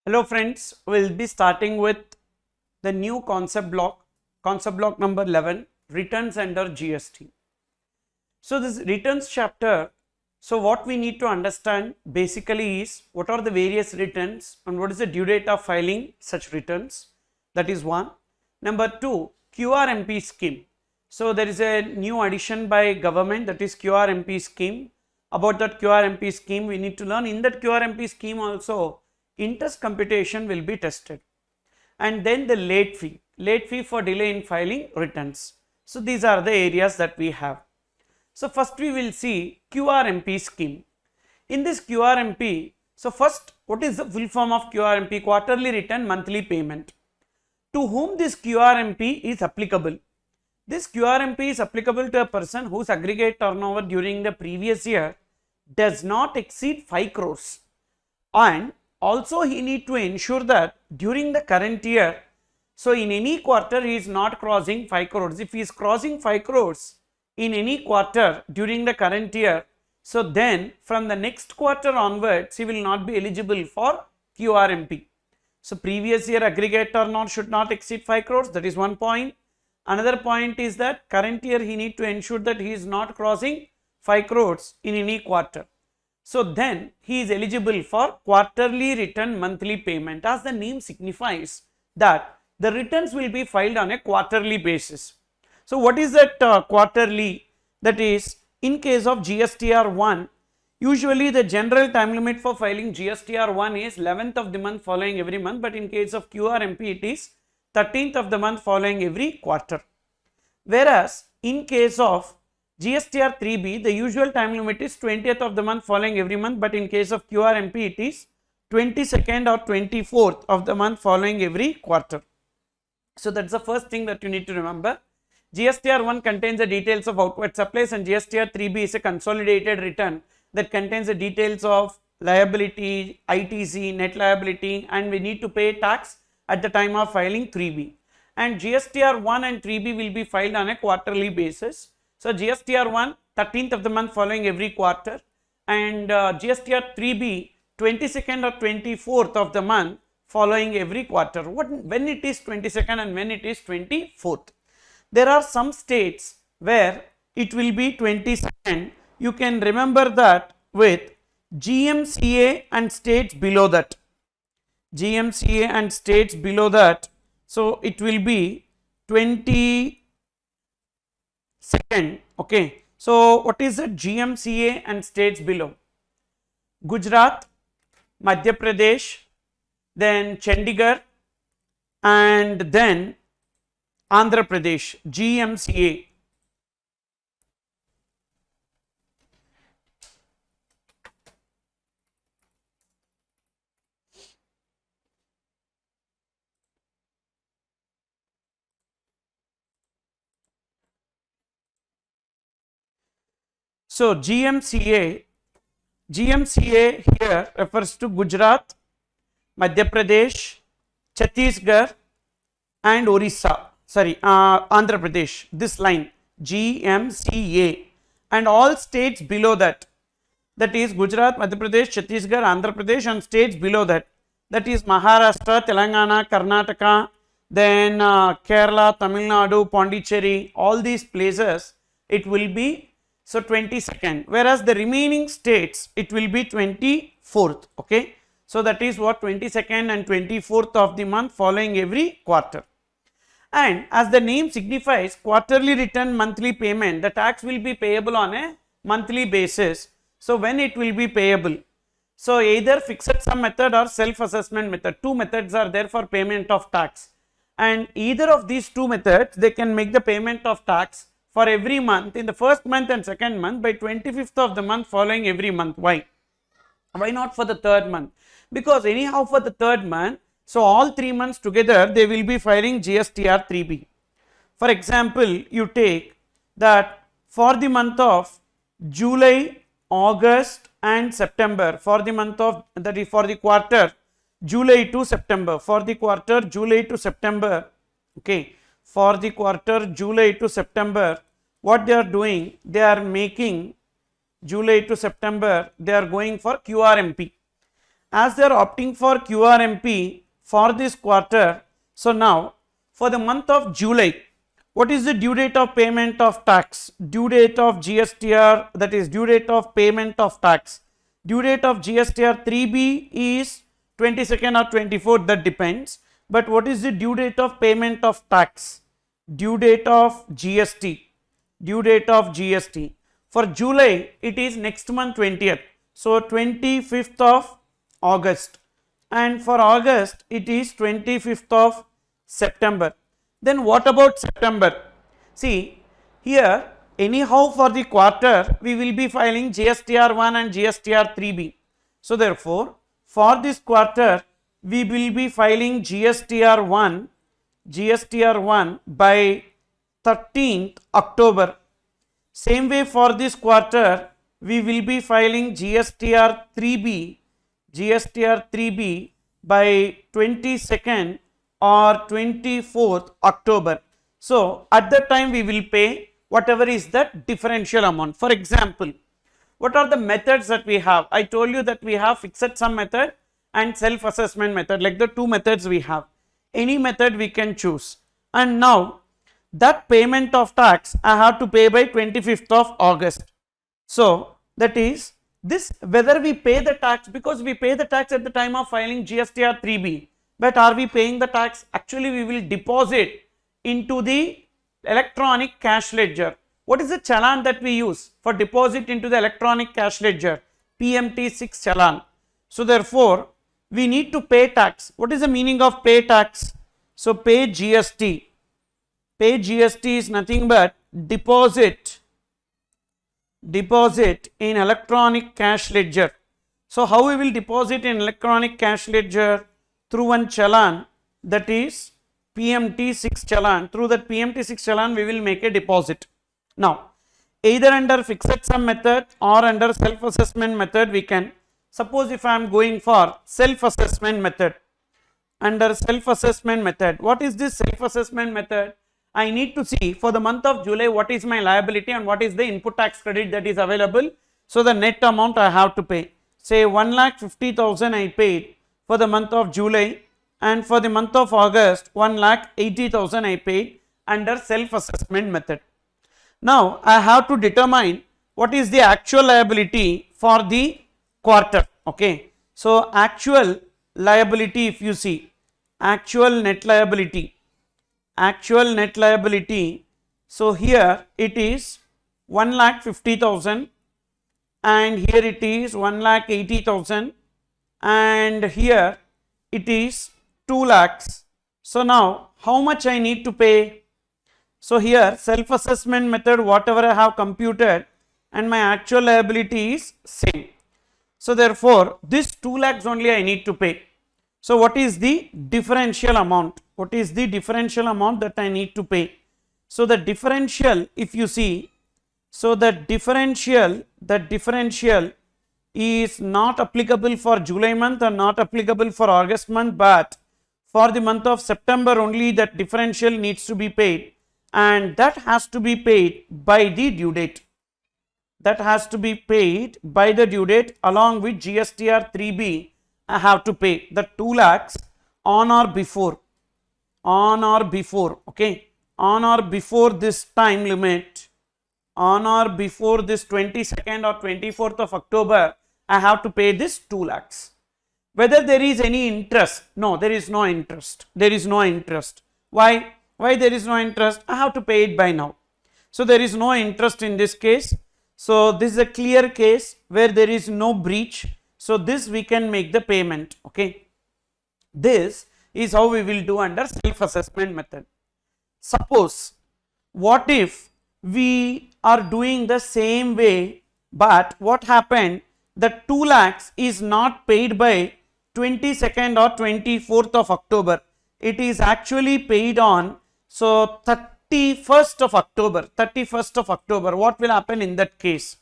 Hello friends, we will be starting with the new concept block number 11, returns under GST. So this returns chapter, so what we need to understand basically is what are the various returns and what is the due date of filing such returns, that is one. Number two, QRMP scheme. So there is a new addition by government, that is QRMP scheme. About that QRMP scheme we need to learn. In that QRMP scheme also interest computation will be tested, and then the late fee for delay in filing returns. So these are the areas that we have. So first we will see QRMP scheme. In this QRMP, so first, what is the full form of QRMP? Quarterly return monthly payment. To whom this QRMP is applicable? This QRMP is applicable to a person whose aggregate turnover during the previous year does not exceed 5 crores, and also he need to ensure that during the current year, so in any quarter he is not crossing 5 crores. If he is crossing 5 crores in any quarter during the current year, so then from the next quarter onwards he will not be eligible for QRMP. So previous year aggregate turnover should not exceed 5 crores, that is one point. Another point is that current year he need to ensure that he is not crossing 5 crores in any quarter. So then he is eligible for quarterly return monthly payment, as the name signifies that the returns will be filed on a quarterly basis. So what is that quarterly? That is, in case of GSTR 1, usually the general time limit for filing GSTR 1 is 11th of the month following every month, but in case of QRMP it is 13th of the month following every quarter. Whereas in case of GSTR 3B, the usual time limit is 20th of the month following every month, but in case of QRMP it is 22nd or 24th of the month following every quarter. So that's the first thing that you need to remember. GSTR 1 contains the details of outward supplies, and GSTR 3B is a consolidated return that contains the details of liability, ITC, net liability, and we need to pay tax at the time of filing 3B. And GSTR 1 and 3B will be filed on a quarterly basis. So GSTR 1 13th of the month following every quarter, and GSTR 3B 22nd or 24th of the month following every quarter. When it is 22nd and when it is 24th? There are some states where it will be 22nd. You can remember that with GMCA and states below that. GMCA and states below that. So it will be 22nd. Okay. So what is the GMCA and states below? Gujarat, Madhya Pradesh, then Chandigarh, and then Andhra Pradesh, GMCA. So GMCA here refers to Gujarat, Madhya Pradesh, Chhattisgarh, and Orissa. Andhra Pradesh. This line GMCA, and all states below that. That is Gujarat, Madhya Pradesh, Chhattisgarh, Andhra Pradesh, and states below that. That is Maharashtra, Telangana, Karnataka, then Kerala, Tamil Nadu, Pondicherry. All these places it will be. So 22nd, whereas the remaining states it will be 24th. Okay, so that is what 22nd and 24th of the month following every quarter. And as the name signifies, quarterly return monthly payment, the tax will be payable on a monthly basis. So when it will be payable? So either fixed sum method or self assessment method. Two methods are there for payment of tax, and either of these two methods they can make the payment of tax for every month in the first month and second month by 25th of the month following every month. Why? Why not for the third month? Because anyhow for the third month, so all 3 months together they will be filing GSTR 3B. For example, you take that for the month of July, August and September, for the month of, that is for the quarter July to September, for the quarter July to September, okay, for the quarter July to September, what they are doing, they are making July to September, they are going for QRMP. as they are opting for QRMP for this quarter, so now for the month of July, what is the due date of payment of tax? Due date of GSTR, that is due date of payment of tax. Due date of GSTR 3B is 22nd or 24th, that depends. But what is the due date of payment of tax? Due date of GST. Due date of GST. For July, it is next month 20th. So 25th of August. And for August, it is 25th of September. Then what about September? See, here anyhow for the quarter we will be filing GSTR 1 and GSTR 3B. So therefore, for this quarter we will be filing GSTR 1 by 13th October. Same way for this quarter we will be filing GSTR 3B by 22nd or 24th October. So at that time we will pay whatever is that differential amount. For example, what are the methods that we have? I told you that we have fixed sum method and self assessment method, like the two methods we have. Any method we can choose. And now that payment of tax I have to pay by 25th of August. So that is this, whether we pay the tax, because we pay the tax at the time of filing GSTR 3B. But are we paying the tax? Actually we will deposit into the electronic cash ledger. What is the challan that we use for deposit into the electronic cash ledger? PMT6 challan. So therefore we need to pay tax. What is the meaning of pay tax? So pay GST. Pay GST is nothing but deposit in electronic cash ledger. So how we will deposit in electronic cash ledger? Through one challan, that is PMT6 challan. Through that PMT6 challan we will make a deposit. Now either under fixed sum method or under self assessment method we can. Suppose if I am going for self assessment method, under self assessment method, what is this self assessment method? I need to see for the month of July what is my liability and what is the input tax credit that is available. So the net amount I have to pay. Say 1,50,000 I paid for the month of July, and for the month of August 1,80,000 I paid under self assessment method. Now I have to determine what is the actual liability for the quarter. Okay, so actual liability, if you see actual net liability, so here it is 1,50,000 and here it is 1,80,000 and here it is 2 lakhs. So now how much I need to pay? So here self assessment method, whatever I have computed and my actual liability is same. So therefore this 2 lakhs only I need to pay. So what is the differential amount? What is the differential amount that I need to pay? So the differential, if you see, so the differential is not applicable for July month or not applicable for August month, but for the month of September only that differential needs to be paid, and that has to be paid by the due date. That has to be paid by the due date along with GSTR 3B. I have to pay the 2 lakhs on or before, okay, on or before this time limit, on or before this 22nd or 24th of October, I have to pay this 2 lakhs. Whether there is any interest? No, there is no interest. There is no interest. Why? Why there is no interest? I have to pay it by now. So there is no interest in this case. So this is a clear case where there is no breach. So this we can make the payment. Okay. This is how we will do under self assessment method. Suppose what if we are doing the same way, but what happened, the 2 lakhs is not paid by 22nd or 24th of October. It is actually paid on, so 31st of October. What will happen in that case?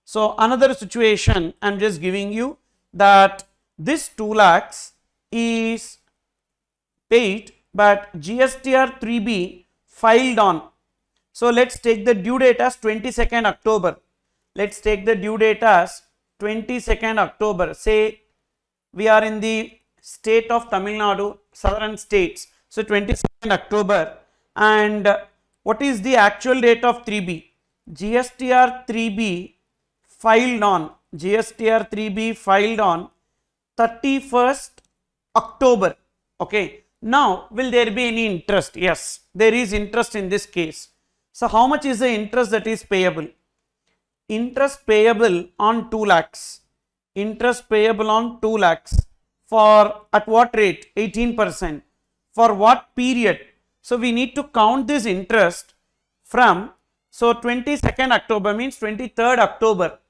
So another situation I am just giving you, that this 2 lakhs is paid but GSTR 3B filed on. So let's take the due date as 22nd October. Let's take the due date as 22nd October. Say we are in the state of Tamil Nadu, southern states. So 22nd October, and what is the actual date of 3B? GSTR 3B filed on 31st October. Okay. Now, will there be any interest? Yes, there is interest in this case. So, how much is the interest that is payable? Interest payable on 2 lakhs. Interest payable on 2 lakhs for at what rate? 18%. For what period? So, we need to count this interest from, so 22nd October means 23rd October.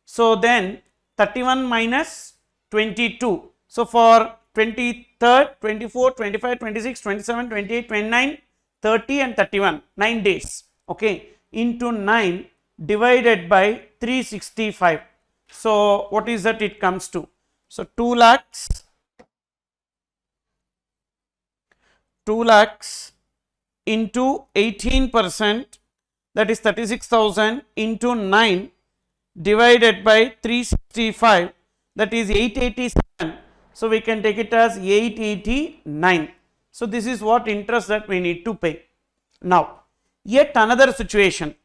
So, then 31 minus 22. So, for 23rd, 24, 25, 26, 27, 28, 29, 30 and 31, 9 days, okay, into 9 divided by 365. So, what is that it comes to? So, 2 lakhs into 18%, that is 36,000 into 9 divided by 365, that is 887. So, we can take it as 889. So, this is what interest that we need to pay. Now, yet another situation.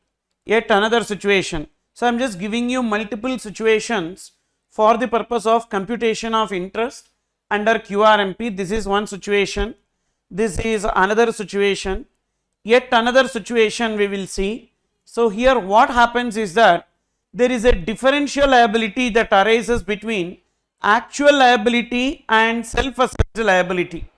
So, I am just giving you multiple situations for the purpose of computation of interest under QRMP. This is one situation. This is another situation. Yet another situation we will see. So, here what happens is that there is a differential liability that arises between actual liability and self-assessed liability.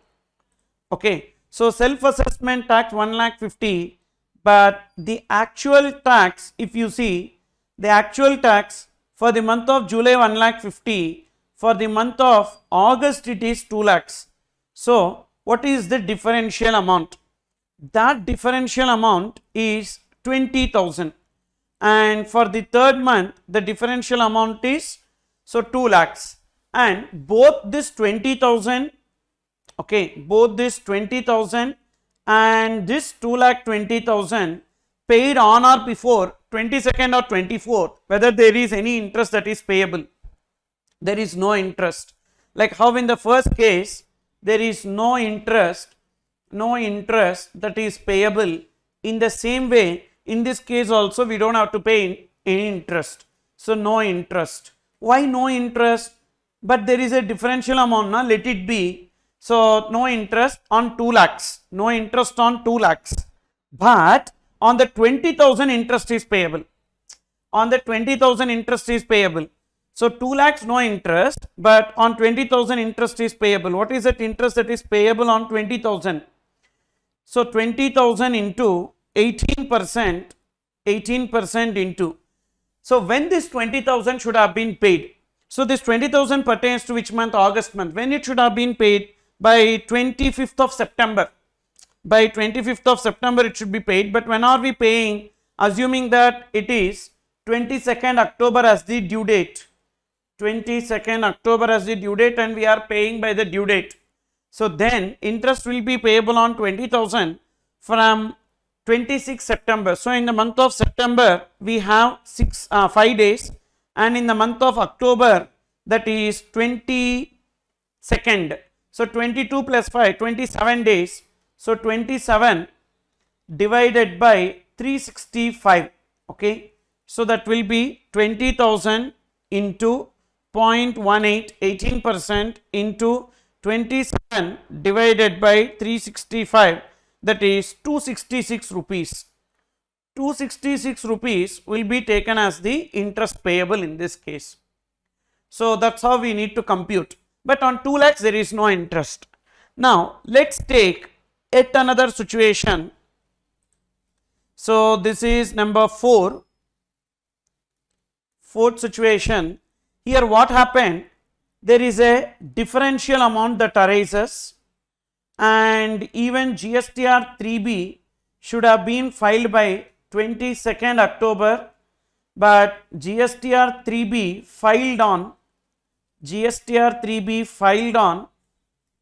Okay. So, self-assessment tax 1,50,000, but the actual tax, if you see, the actual tax for the month of July 1,50,000, for the month of August it is 2 lakhs. So, what is the differential amount? That differential amount is 20,000, and for the third month the differential amount is, so 2 lakhs, and both this 20,000, okay, both this 20,000 and this 2,20,000 paid on or before 22nd or 24th, whether there is any interest that is payable. There is no interest. Like how in the first case there is no interest that is payable, in the same way in this case also we don't have to pay any interest. So, no interest. Why no interest? But there is a differential amount, na, let it be. So, no interest on 2 lakhs, no interest on 2 lakhs, but on the 20,000 interest is payable. On the 20,000 interest is payable. So, 2 lakhs no interest, but on 20,000 interest is payable. What is that interest that is payable on 20,000? So, 20,000 into 18%, 18% into. So, when this 20,000 should have been paid? So, this 20,000 pertains to which month? August month. When it should have been paid? By 25th of September. By 25th of September it should be paid, but when are we paying? Assuming that it is 22nd October as the due date. 22nd October as the due date, and we are paying by the due date. So, then interest will be payable on 20,000 from 26 September. So, in the month of September we have 5 days, and in the month of October, that is 22nd. So, 22 plus 5, 27 days. So, 27 divided by 365. Okay. So, that will be 20,000 into 0.18, 18% into 27 divided by 365, that is 266 rupees. 266 rupees will be taken as the interest payable in this case. So, that is how we need to compute, but on 2 lakhs there is no interest. Now, let us take yet another situation. So, this is number 4, fourth situation. Here what happened? There is a differential amount that arises, and even GSTR 3B should have been filed by 22nd October, but GSTR 3B filed on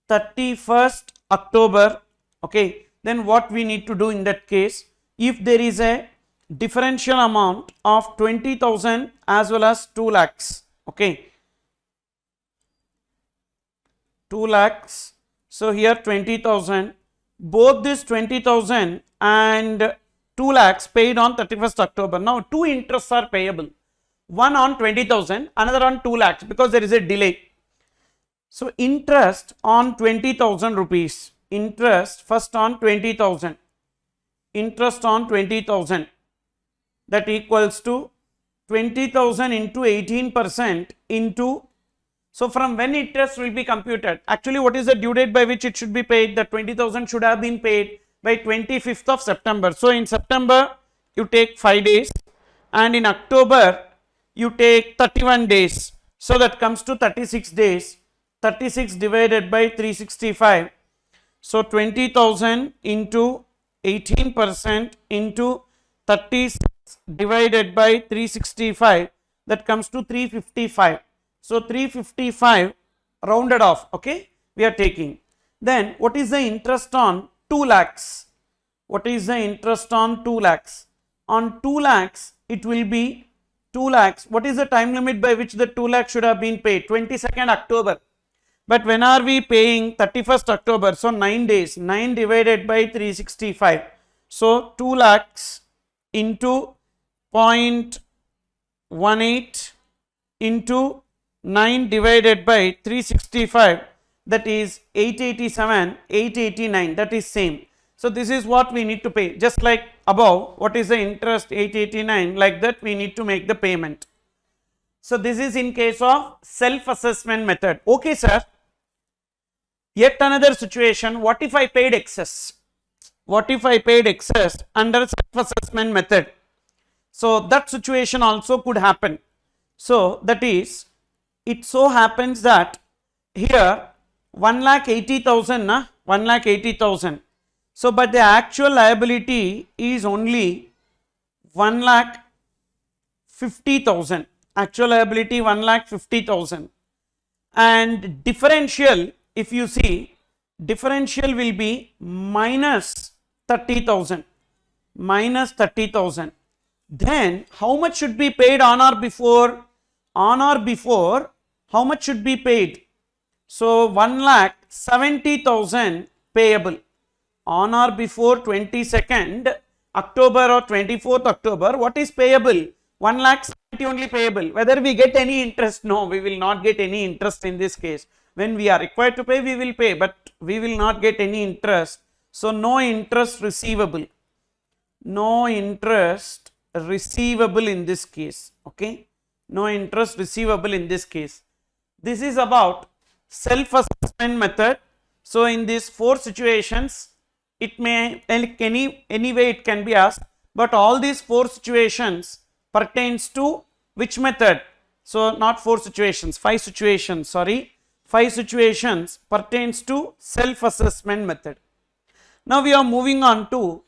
31st October. Okay, then what we need to do in that case? If there is a differential amount of 20,000 as well as 2 lakhs, okay, 2 lakhs. So here 20,000. Both this 20,000 and 2 lakhs paid on 31st October. Now two interests are payable. One on 20,000, another on 2 lakhs because there is a delay. So interest on 20,000 rupees. Interest first on 20,000. Interest on 20,000. That equals to 20,000 into 18% into. So from when interest will be computed? Actually, what is the due date by which it should be paid? The 20,000 should have been paid by 25th of September. So in September, you take 5 days, and in October, you take 31 days. So that comes to 36 days. 36 divided by 365. So 20,000 into 18% into 36 divided by 365, that comes to 355. So 355 rounded off, okay, we are taking. Then what is the interest on 2 lakhs? What is the interest on 2 lakhs? On 2 lakhs, it will be 2 lakhs. What is the time limit by which the 2 lakhs should have been paid? 22nd October. But when are we paying? 31st October. So 9 days. 9 divided by 365. So 2 lakhs into 0.18 into 9 divided by 365, that is 887, 889, that is same. So this is what we need to pay. Just like above, what is the interest? 889, like that we need to make the payment. So this is in case of self-assessment method. Okay, sir. Yet another situation, what if I paid excess? What if I paid excess under self-assessment method? So that situation also could happen. So that is, it so happens that here 1,80,000, 1,80,000. So but the actual liability is only 1,50,000. Actual liability 1,50,000. And differential, if you see, differential will be minus 30,000. Minus 30,000. Then how much should be paid on or before? On or before, how much should be paid? So 1,70,000 payable. On or before 22nd October or 24th October, what is payable? 1,70,000 only payable. Whether we get any interest? No, we will not get any interest in this case. When we are required to pay, we will pay, but we will not get any interest. So no interest receivable. No interest receivable in this case. Okay. No interest receivable in this case. This is about self-assessment method. So in these 4 situations, it may any way it can be asked, but all these 4 situations pertains to which method? So not 4 situations, 5 situations, sorry, 5 situations pertains to self-assessment method. Now we are moving on to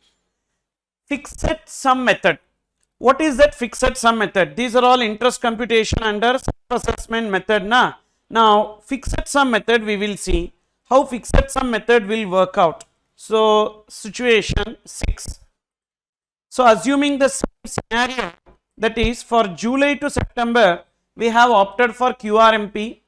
fixed sum method. What is that fixed sum method? These are all interest computation under self-assessment method. Now fixed sum method, we will see how fixed sum method will work out. So situation 6. So assuming the same scenario, that is for July to September, we have opted for QRMP.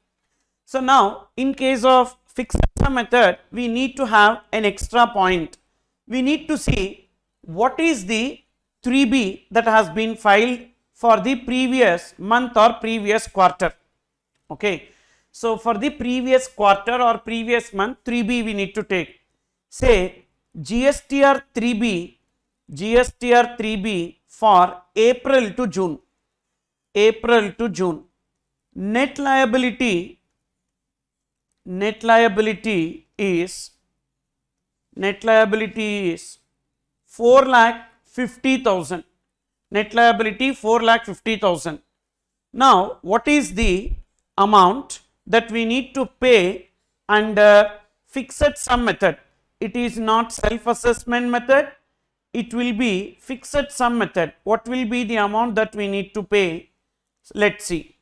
So now in case of fixed sum method, we need to have an extra point. We need to see what is the 3B that has been filed for the previous month or previous quarter. Okay. So for the previous quarter or previous month, 3B we need to take. Say GSTR 3B for April to June. April to June. Net liability is 4,50,000. Net liability 4,50,000. Now what is the amount that we need to pay under fixed sum method? It is not self-assessment method, it will be fixed sum method. What will be the amount that we need to pay? Let's see.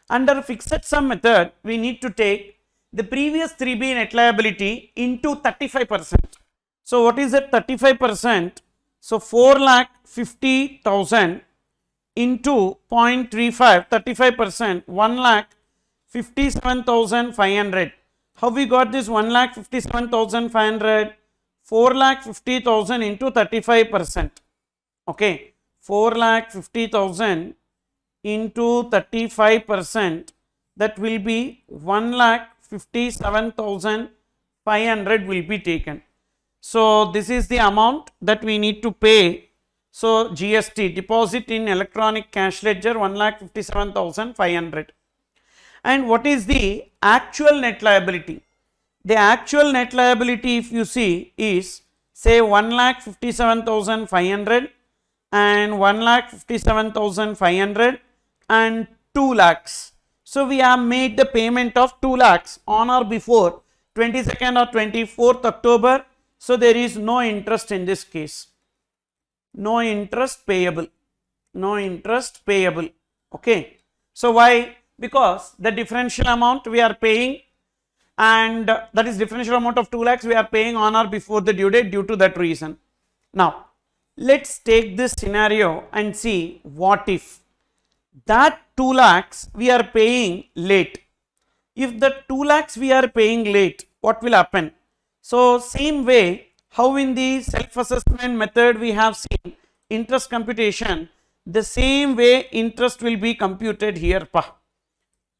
Under fixed sum method, we need to take the previous 3B net liability into 35%. So what is that 35%? So 4,50,000 into 0.35, 35%, 1,57,500. How we got this 1,57,500? 4,50,000 into 35%. Okay, 4,50,000 into 35%, that will be 1,57,500 will be taken. So this is the amount that we need to pay. So GST, deposit in electronic cash ledger, 1,57,500. And what is the actual net liability? The actual net liability, if you see, is say 1,57,500 and 1,57,500 and 2 lakhs. So we have made the payment of 2 lakhs on or before 22nd or 24th October. So there is no interest in this case. No interest payable. No interest payable. Okay. So why? Because the differential amount we are paying, and that is differential amount of 2 lakhs we are paying on or before the due date, due to that reason. Now let's take this scenario and see what if that 2 lakhs we are paying late. If the 2 lakhs we are paying late, what will happen? So same way how in the self-assessment method we have seen interest computation, the same way interest will be computed here.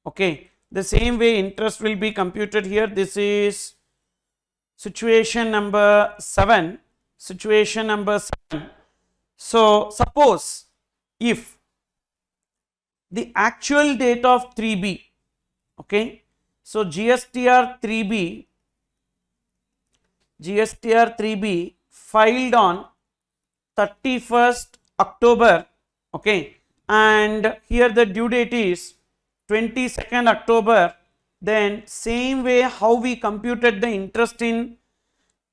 Okay, the same way interest will be computed here. This is situation number 7. Situation number 7. So suppose if the actual date of 3B, okay, so GSTR 3B filed on 31st October, okay, and here the due date is 22nd October, then same way how we computed the interest in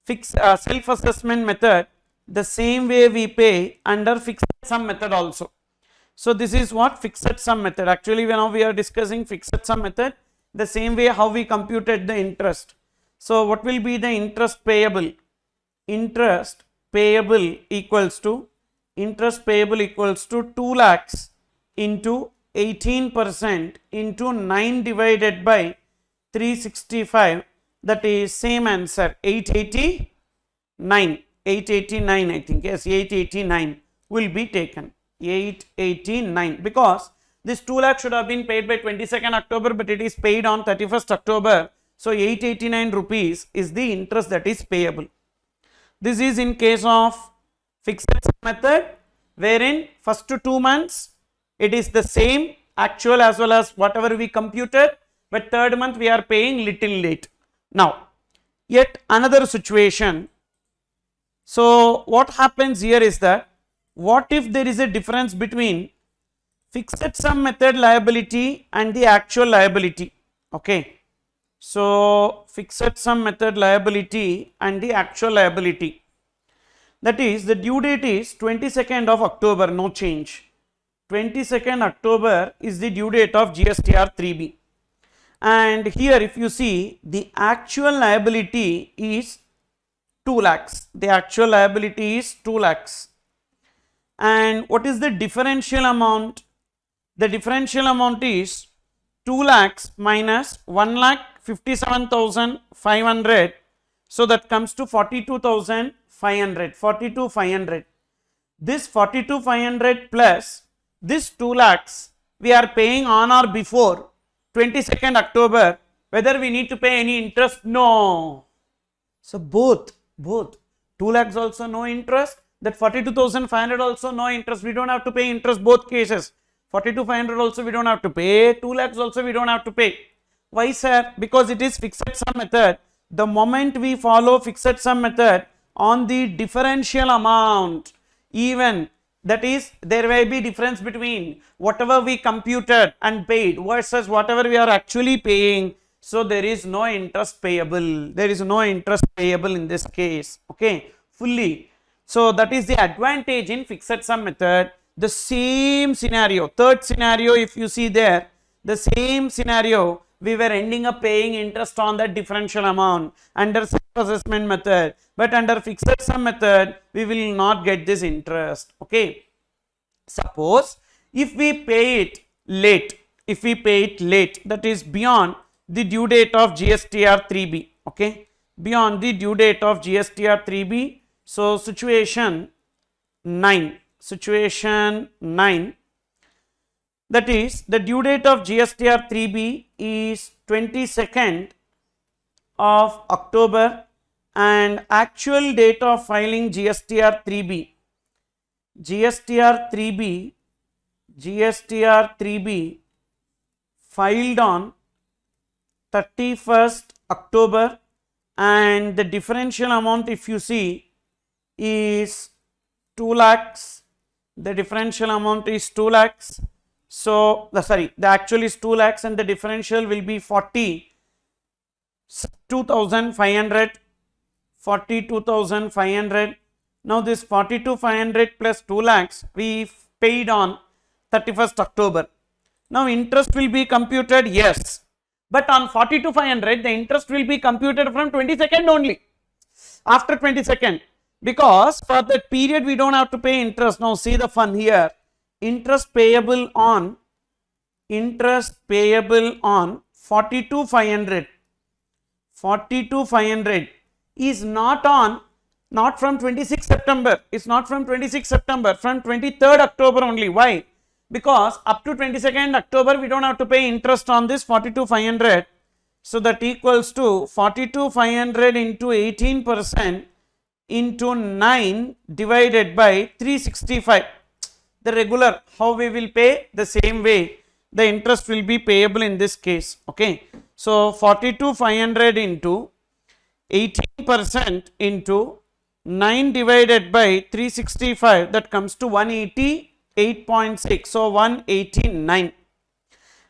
fixed self-assessment method, the same way we pay under fixed sum method also. So this is what fixed sum method. Actually now we are discussing fixed sum method, the same way how we computed the interest. So what will be the interest payable? Interest payable equals to 2 lakhs into 18% into 9 divided by 365, that is same answer, 889 I think, yes, 889 will be taken, 889, because this 2 lakhs should have been paid by 22nd October, but it is paid on 31st October. So 889 rupees is the interest that is payable. This is in case of fixed sum method, wherein first 2 months it is the same actual as well as whatever we computed, but third month we are paying little late. Now yet another situation. So what happens here is that, what if there is a difference between fixed sum method liability and the actual liability? Okay, so fixed sum method liability and the actual liability, that is the due date is 22nd of October, no change. 22nd October is the due date of GSTR 3B, and here if you see the actual liability is 2 lakhs. The actual liability is 2 lakhs. And what is the differential amount? The differential amount is 2 lakhs minus 1,57,500. So that comes to 42,500. 42,500. This 42,500 plus this 2 lakhs we are paying on or before 22nd October. Whether we need to pay any interest? No. So both 2 lakhs also no interest, that 42,500 also no interest. We don't have to pay interest both cases. 42,500 also we don't have to pay, 2 lakhs also we don't have to pay. Why, sir? Because it is fixed sum method. The moment we follow fixed sum method on the differential amount, even that is there may be difference between whatever we computed and paid versus whatever we are actually paying. So there is no interest payable. There is no interest payable in this case. Okay, fully. So that is the advantage in fixed sum method. The same scenario, third scenario, if you see there, the same scenario, we were ending up paying interest on that differential amount under self-assessment method, but under fixed sum method we will not get this interest. Okay, suppose if we pay it late, that is beyond the due date of GSTR 3B. Okay, beyond the due date of GSTR 3B. So situation 9, that is the due date of GSTR 3B is 22nd of October and actual date of filing GSTR 3B. GSTR 3B filed on 31st October, and the differential amount, if you see, is 2 lakhs. The differential amount is 2 lakhs. So the actual is 2 lakhs and the differential will be 42,500. Now this 42,500 plus 2 lakhs we paid on 31st October. Now interest will be computed, yes, but on 42,500 the interest will be computed from 22nd only, after 22nd, because for that period we don't have to pay interest. Now see the fun here, interest payable on 42,500 is not from 26 September, it's not from 26 September, from 23rd October only. Why? Because up to 22nd October we don't have to pay interest on this 42,500. So that equals to 42,500 into 18% into 9 divided by 365. The regular, how we will pay, the same way the interest will be payable in this case. Okay, so 42,500 into 18% into 9 divided by 365, that comes to 188.6. So 189.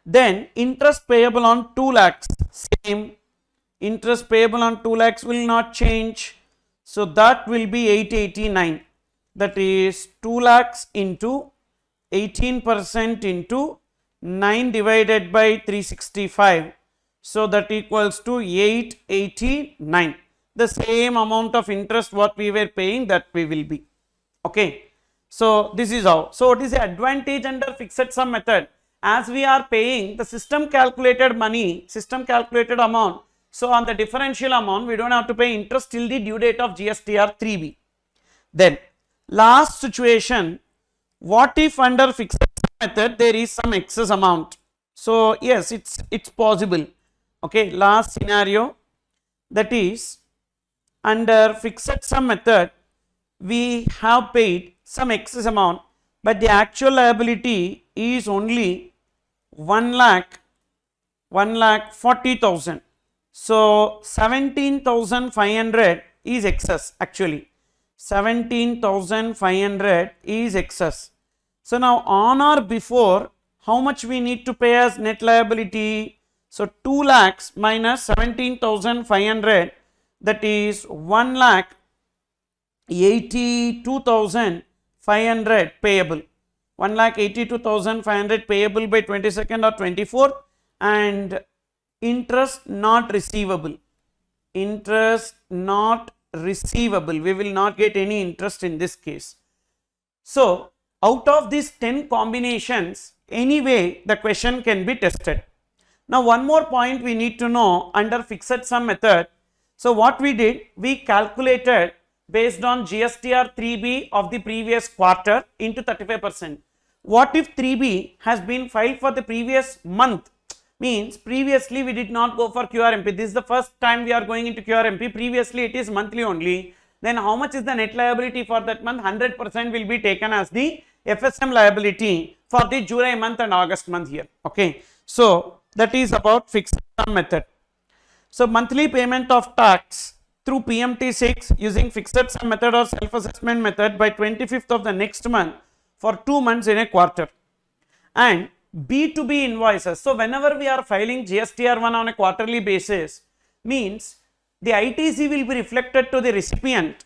Then interest payable on 2 lakhs, same, interest payable on 2 lakhs will not change. So that will be 889. That is 2 lakhs into 18% into 9 divided by 365. So that equals to 889. The same amount of interest what we were paying, that we will be. Okay. So this is how. So what is the advantage under fixed sum method? As we are paying the system calculated money, system calculated amount, so on the differential amount we don't have to pay interest till the due date of GSTR 3B. Then last situation, what if under fixed sum method there is some excess amount? So yes, it's possible. Okay, last scenario, that is under fixed sum method we have paid some excess amount, but the actual liability is only 1,40,000. So 17,500 is excess, actually 17,500 is excess. So now on or before, how much we need to pay as net liability? So 2 lakhs minus 17,500, that is 1,82,500 payable. 1,82,500 payable by 22nd or 24th, and interest not receivable. Interest not receivable. We will not get any interest in this case. So out of these 10 combinations, anyway the question can be tested. Now one more point we need to know under fixed sum method. So what we did, we calculated based on GSTR 3B of the previous quarter into 35%. What if 3B has been filed for the previous month? Means previously we did not go for QRMP. This is the first time we are going into QRMP. Previously it is monthly only. Then how much is the net liability for that month? 100% will be taken as the FSM liability for the July month and August month here. Okay. So that is about fixed sum method. So monthly payment of tax through PMT 6 using fixed sum method or self assessment method by 25th of the next month for 2 months in a quarter. And B2B invoices. So whenever we are filing GSTR 1 on a quarterly basis, means the ITC will be reflected to the recipient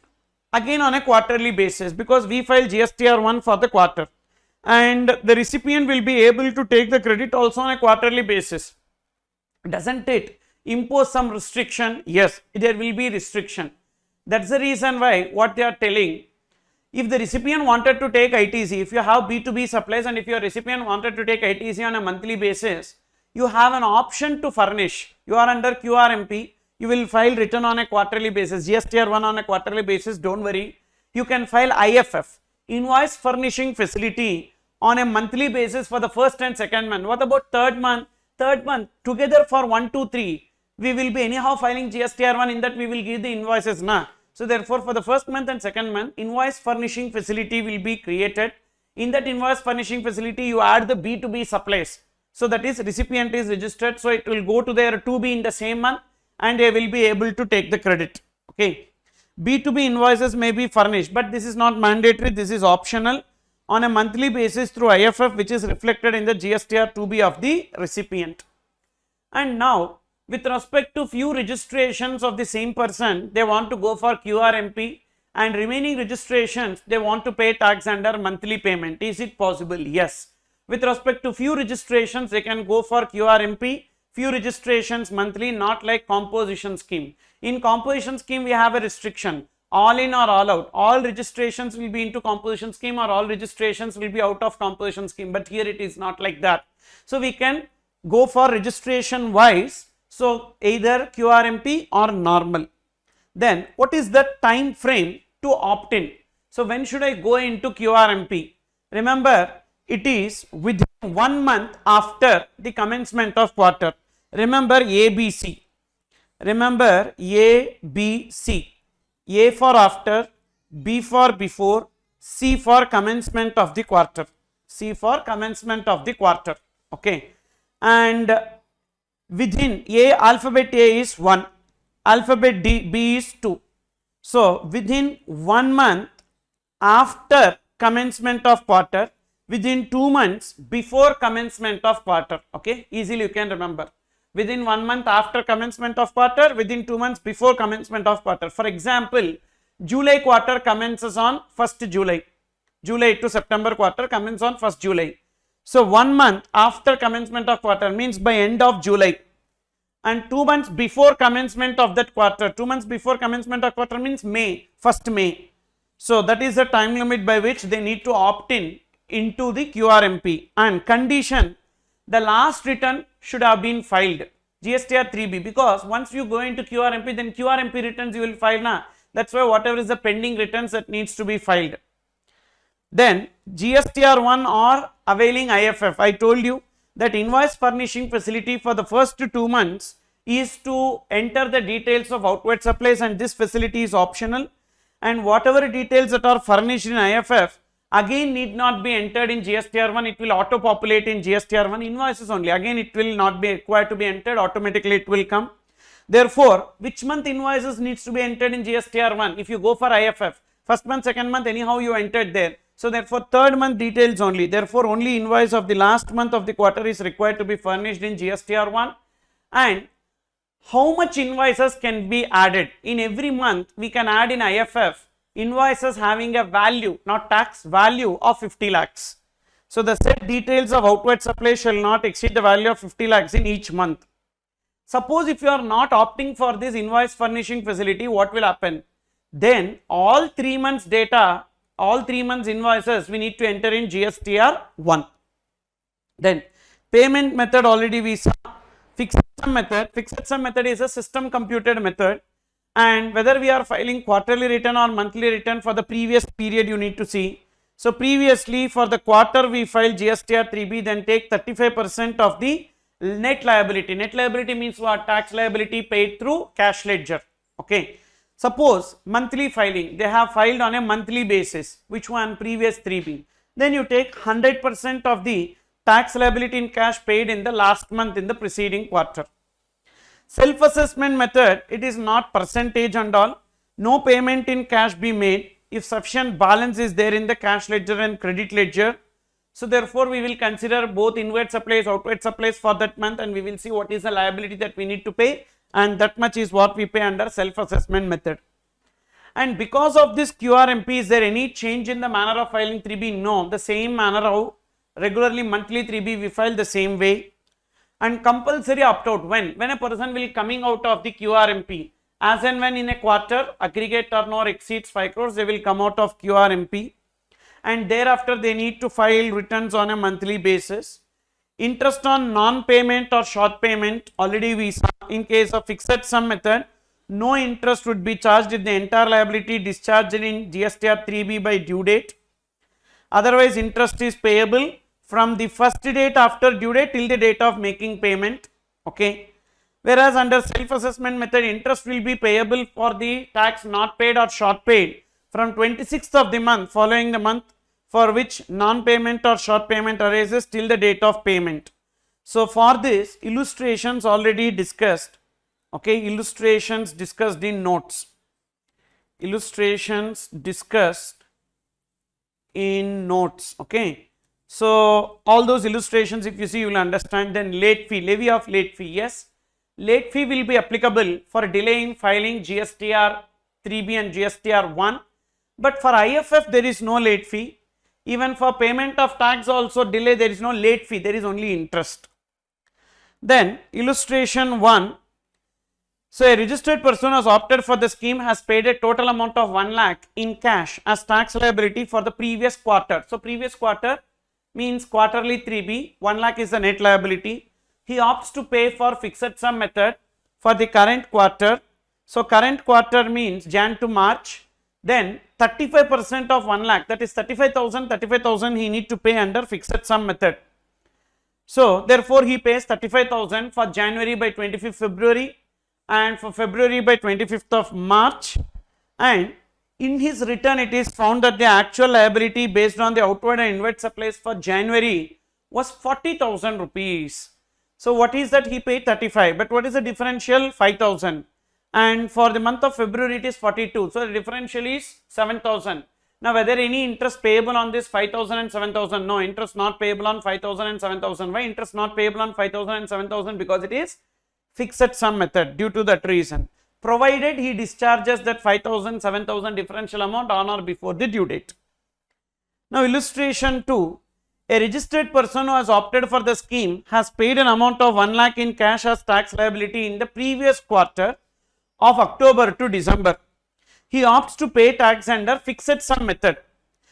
again on a quarterly basis, because we file GSTR 1 for the quarter, and the recipient will be able to take the credit also on a quarterly basis. Doesn't it impose some restriction? Yes, there will be restriction. That's the reason why what they are telling, if the recipient wanted to take ITC, if you have B2B supplies and if your recipient wanted to take ITC on a monthly basis, you have an option to furnish. You are under QRMP, you will file return on a quarterly basis, GSTR1 on a quarterly basis, don't worry. You can file IFF, invoice furnishing facility, on a monthly basis for the first and second month. What about third month? Third month together for 1, 2, 3. We will be anyhow filing GSTR1, in that we will give the invoices now. So therefore, for the first month and second month, invoice furnishing facility will be created. In that invoice furnishing facility, you add the B2B supplies. So that is recipient is registered. So it will go to their 2B in the same month and they will be able to take the credit. Okay. B2B invoices may be furnished, but this is not mandatory. This is optional on a monthly basis through IFF, which is reflected in the GSTR 2B of the recipient. And now, with respect to few registrations of the same person, they want to go for QRMP, and remaining registrations, they want to pay tax under monthly payment. Is it possible? Yes. With respect to few registrations, they can go for QRMP, few registrations monthly, not like composition scheme. In composition scheme, we have a restriction. All in or all out, all registrations will be into composition scheme or all registrations will be out of composition scheme, but here it is not like that. So we can go for registration wise, so either QRMP or normal. Then what is the time frame to opt in? So when should I go into QRMP? Remember, it is within 1 month after the commencement of quarter. Remember ABC. Remember ABC. A for after, B for before, C for commencement of the quarter. C for commencement of the quarter. Okay. And within A, alphabet A is 1, alphabet B is 2. So within 1 month after commencement of quarter, within 2 months before commencement of quarter. Okay. Easily you can remember. Within 1 month after commencement of quarter, within 2 months before commencement of quarter. For example, July quarter commences on 1st July. July to September quarter commences on 1st July. So 1 month after commencement of quarter means by end of July. And 2 months before commencement of that quarter, 2 months before commencement of quarter means May, 1st May. So that is the time limit by which they need to opt in into the QRMP. And condition, the last return should have been filed, GSTR 3B, because once you go into QRMP, then QRMP returns you will file now. That's why whatever is the pending returns that needs to be filed. Then GSTR 1 or availing IFF. I told you that invoice furnishing facility for the first 2 months is to enter the details of outward supplies, and this facility is optional, and whatever details that are furnished in IFF again need not be entered in GSTR1, it will auto populate in GSTR1 invoices only. Again it will not be required to be entered, automatically it will come. Therefore, which month invoices needs to be entered in GSTR1? If you go for IFF, first month, second month, anyhow you entered there. So therefore third month details only. Therefore only invoice of the last month of the quarter is required to be furnished in GSTR1. And how much invoices can be added? In every month we can add in IFF invoices having a value, not tax, value of 50 lakhs. So the set details of outward supply shall not exceed the value of 50 lakhs in each month. Suppose if you are not opting for this invoice furnishing facility, what will happen? Then all 3 months data, all 3 months invoices we need to enter in GSTR 1. Then payment method already we saw. Fixed sum method. Fixed sum method is a system computed method, and whether we are filing quarterly return or monthly return for the previous period you need to see. So previously for the quarter we filed GSTR 3B, then take 35% of the net liability. Net liability means what? Tax liability paid through cash ledger. Okay. Suppose monthly filing, they have filed on a monthly basis. Which one? Previous 3B. Then you take 100% of the tax liability in cash paid in the last month in the preceding quarter. Self-assessment method, it is not percentage and all. No payment in cash be made if sufficient balance is there in the cash ledger and credit ledger. So therefore we will consider both inward supplies, outward supplies for that month, and we will see what is the liability that we need to pay, and that much is what we pay under self-assessment method. And because of this QRMP, is there any change in the manner of filing 3B? No, the same manner how regularly monthly 3B we file the same way. And compulsory opt-out when a person will coming out of the QRMP, as and when in a quarter aggregate turnover exceeds 5 crores, they will come out of QRMP, and thereafter they need to file returns on a monthly basis. Interest on non-payment or short payment, already we saw. In case of fixed sum method, no interest would be charged if the entire liability discharged in GSTR 3B by due date. Otherwise, interest is payable from the first date after due date till the date of making payment. Okay. Whereas under self-assessment method, interest will be payable for the tax not paid or short paid from 26th of the month following the month for which non-payment or short payment arises till the date of payment. So for this, illustrations already discussed. Okay, illustrations discussed in notes. Illustrations discussed in notes. Okay. So all those illustrations, if you see, you will understand. Then late fee, levy of late fee. Yes, late fee will be applicable for delay in filing GSTR 3B and GSTR 1. But for IFF, there is no late fee. Even for payment of tax also delay, there is no late fee, there is only interest. Then illustration 1. So a registered person has opted for the scheme has paid a total amount of 1 lakh in cash as tax liability for the previous quarter. So previous quarter means quarterly 3B, 1 lakh is the net liability. He opts to pay for fixed sum method for the current quarter. So current quarter means Jan to March. Then 35% of 1 lakh, that is 35,000 he need to pay under fixed sum method. So therefore he pays 35,000 for January by 25th February and for February by 25th of March, and in his return it is found that the actual liability based on the outward and inward supplies for January was 40,000 rupees. So what is that? He paid 35, but what is the differential? 5,000. And for the month of February it is 42, so the differential is 7,000. Now whether any interest payable on this 5,000 and 7,000? No, interest not payable on 5,000 and 7,000. Why interest not payable on 5,000 and 7,000? Because it is fixed sum method, due to that reason, provided he discharges that 5,000, 7,000 differential amount on or before the due date. Now illustration 2. A registered person who has opted for the scheme has paid an amount of 1 lakh in cash as tax liability in the previous quarter of October to December. He opts to pay tax under fixed sum method.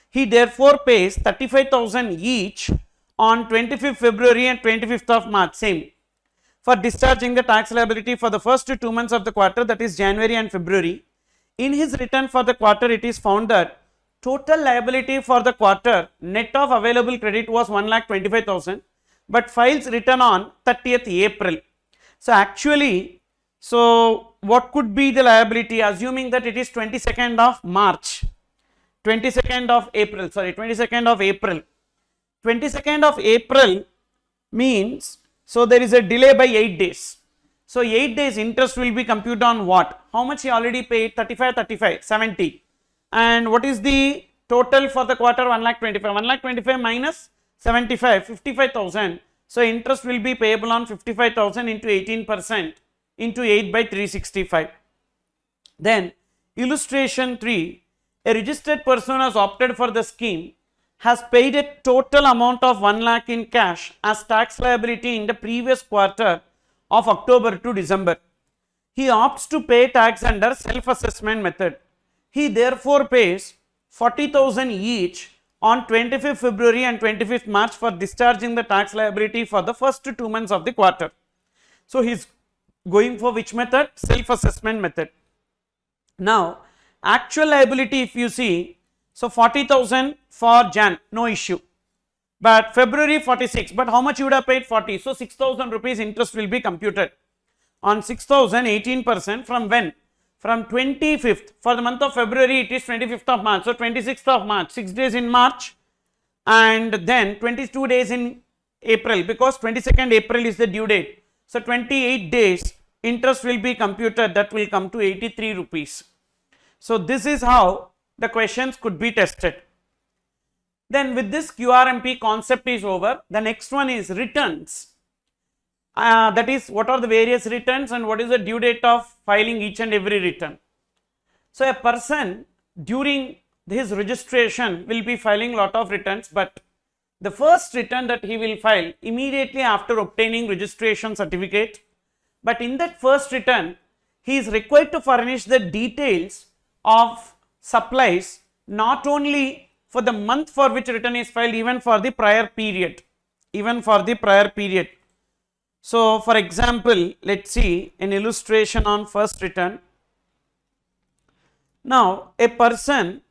He therefore pays 35,000 each on 25th February and 25th of March, same, for discharging the tax liability for the first 2 months of the quarter, that is January and February. In his return for the quarter, it is found that total liability for the quarter net of available credit was 1,25,000, but files return on 30th April. So actually, so what could be the liability, assuming that it is 22nd of March, 22nd of April, sorry, 22nd of April. 22nd of April means, so there is a delay by 8 days. So 8 days interest will be computed on what? How much he already paid? 35, 70. And what is the total for the quarter? 1,25,000. 1,25,000 minus 75, 55,000. So interest will be payable on 55,000 into 18% into 8 by 365. Then illustration 3. A registered person has opted for the scheme has paid a total amount of 1 lakh in cash as tax liability in the previous quarter of October to December. He opts to pay tax under self-assessment method. He therefore pays 40,000 each on 25th February and 25th March for discharging the tax liability for the first 2 months of the quarter. So he is going for which method? Self-assessment method. Now actual liability, if you see, so 40,000 for Jan, no issue, but February 46, but how much you would have paid? 40, so 6,000 rupees interest will be computed on 6,000, 18% from when? From 25th, for the month of February it is 25th of March, so 26th of March, 6 days in March, and then 22 days in April, because 22nd April is the due date, so 28 days interest will be computed, that will come to 83 rupees. So this is how the questions could be tested. Then with this QRMP concept is over, the next one is returns. That is, what are the various returns and what is the due date of filing each and every return. So a person during his registration will be filing lot of returns, but the first return that he will file immediately after obtaining registration certificate, but in that first return he is required to furnish the details of supplies not only for the month for which return is filed, even for the prior period. even for the prior period. So for example, let's see an illustration on first return. Now a person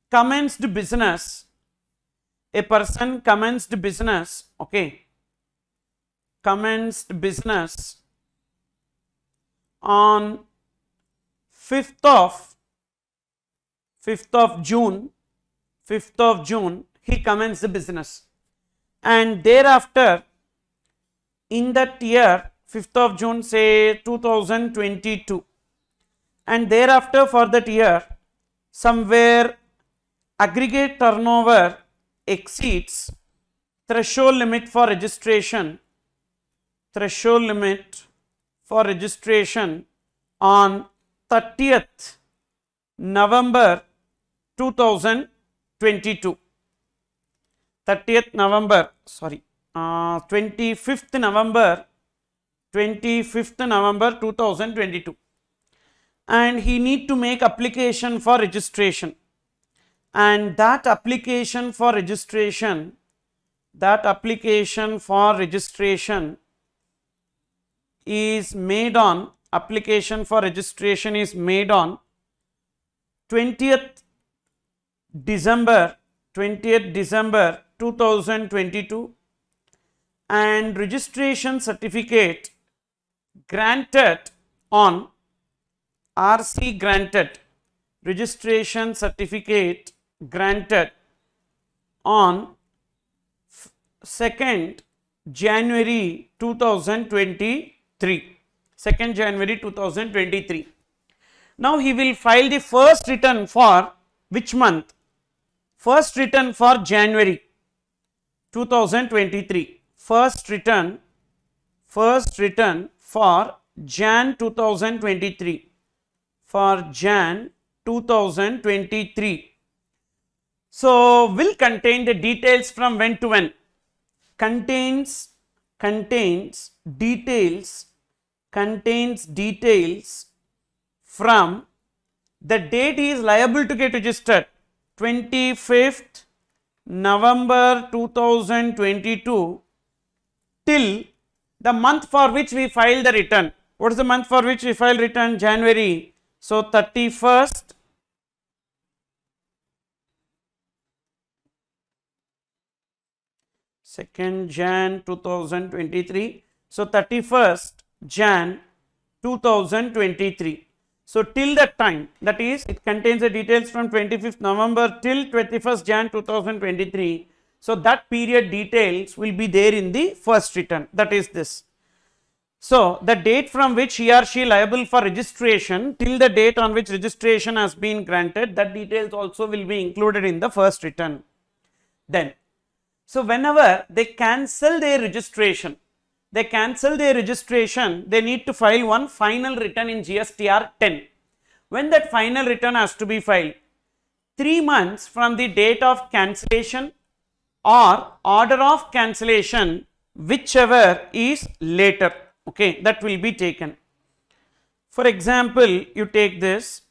commenced business, okay, commenced business on 5th of June, he commenced the business, and thereafter in that year 5th of June say 2022, and thereafter for that year somewhere aggregate turnover exceeds threshold limit for registration, on 30th November 2022, 25th November 2022, and he need to make application for registration, and that application for registration is made on 20th December 2022, and registration certificate granted on RC granted, registration certificate granted on 2nd January 2023. Now he will file the first return for which month? First return for January 2023. First return for Jan 2023. For Jan 2023. So will contain the details from when to when. Contains details from the date he is liable to get registered, 25th November 2022, till the month for which we file the return. What is the month for which we file return? January. So 31st Jan 2023. So 31st Jan 2023. So till that time, that is, it contains the details from 25th November till 21st Jan 2023. So that period details will be there in the first return, that is this. So the date from which he or she liable for registration till the date on which registration has been granted, that details also will be included in the first return. Then, so whenever they cancel their registration, they need to file one final return in GSTR 10. When that final return has to be filed? 3 months from the date of cancellation or order of cancellation, whichever is later. Okay, that will be taken. For example, you take this,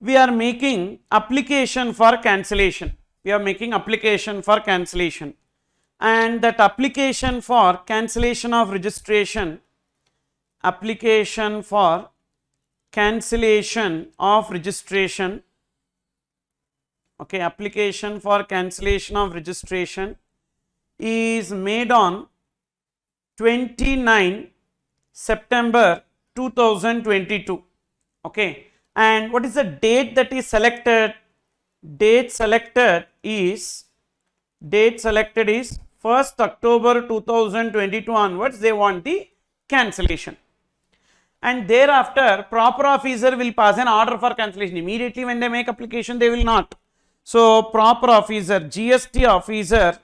we are making application for cancellation. And that application for cancellation of registration, okay, application for cancellation of registration is made on 29 September 2022. Okay, and what is the date that is selected? Date selected is 1st October 2022 onwards, they want the cancellation. And thereafter, proper officer will pass an order for cancellation. Immediately when they make application, they will not. So proper officer, GST officer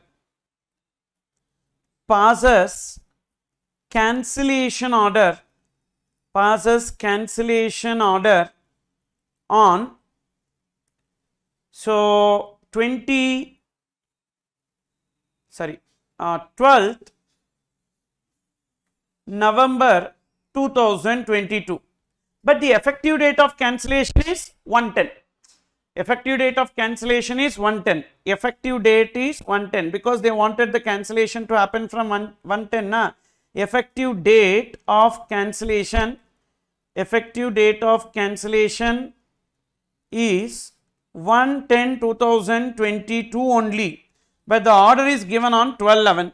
passes cancellation order on 12th November 2022, but the effective date of cancellation is 110. Effective date of cancellation is 110. Effective date is 110 because they wanted the cancellation to happen from 110. Na? Effective date of cancellation is 110/2022 only, but the order is given on 12/11.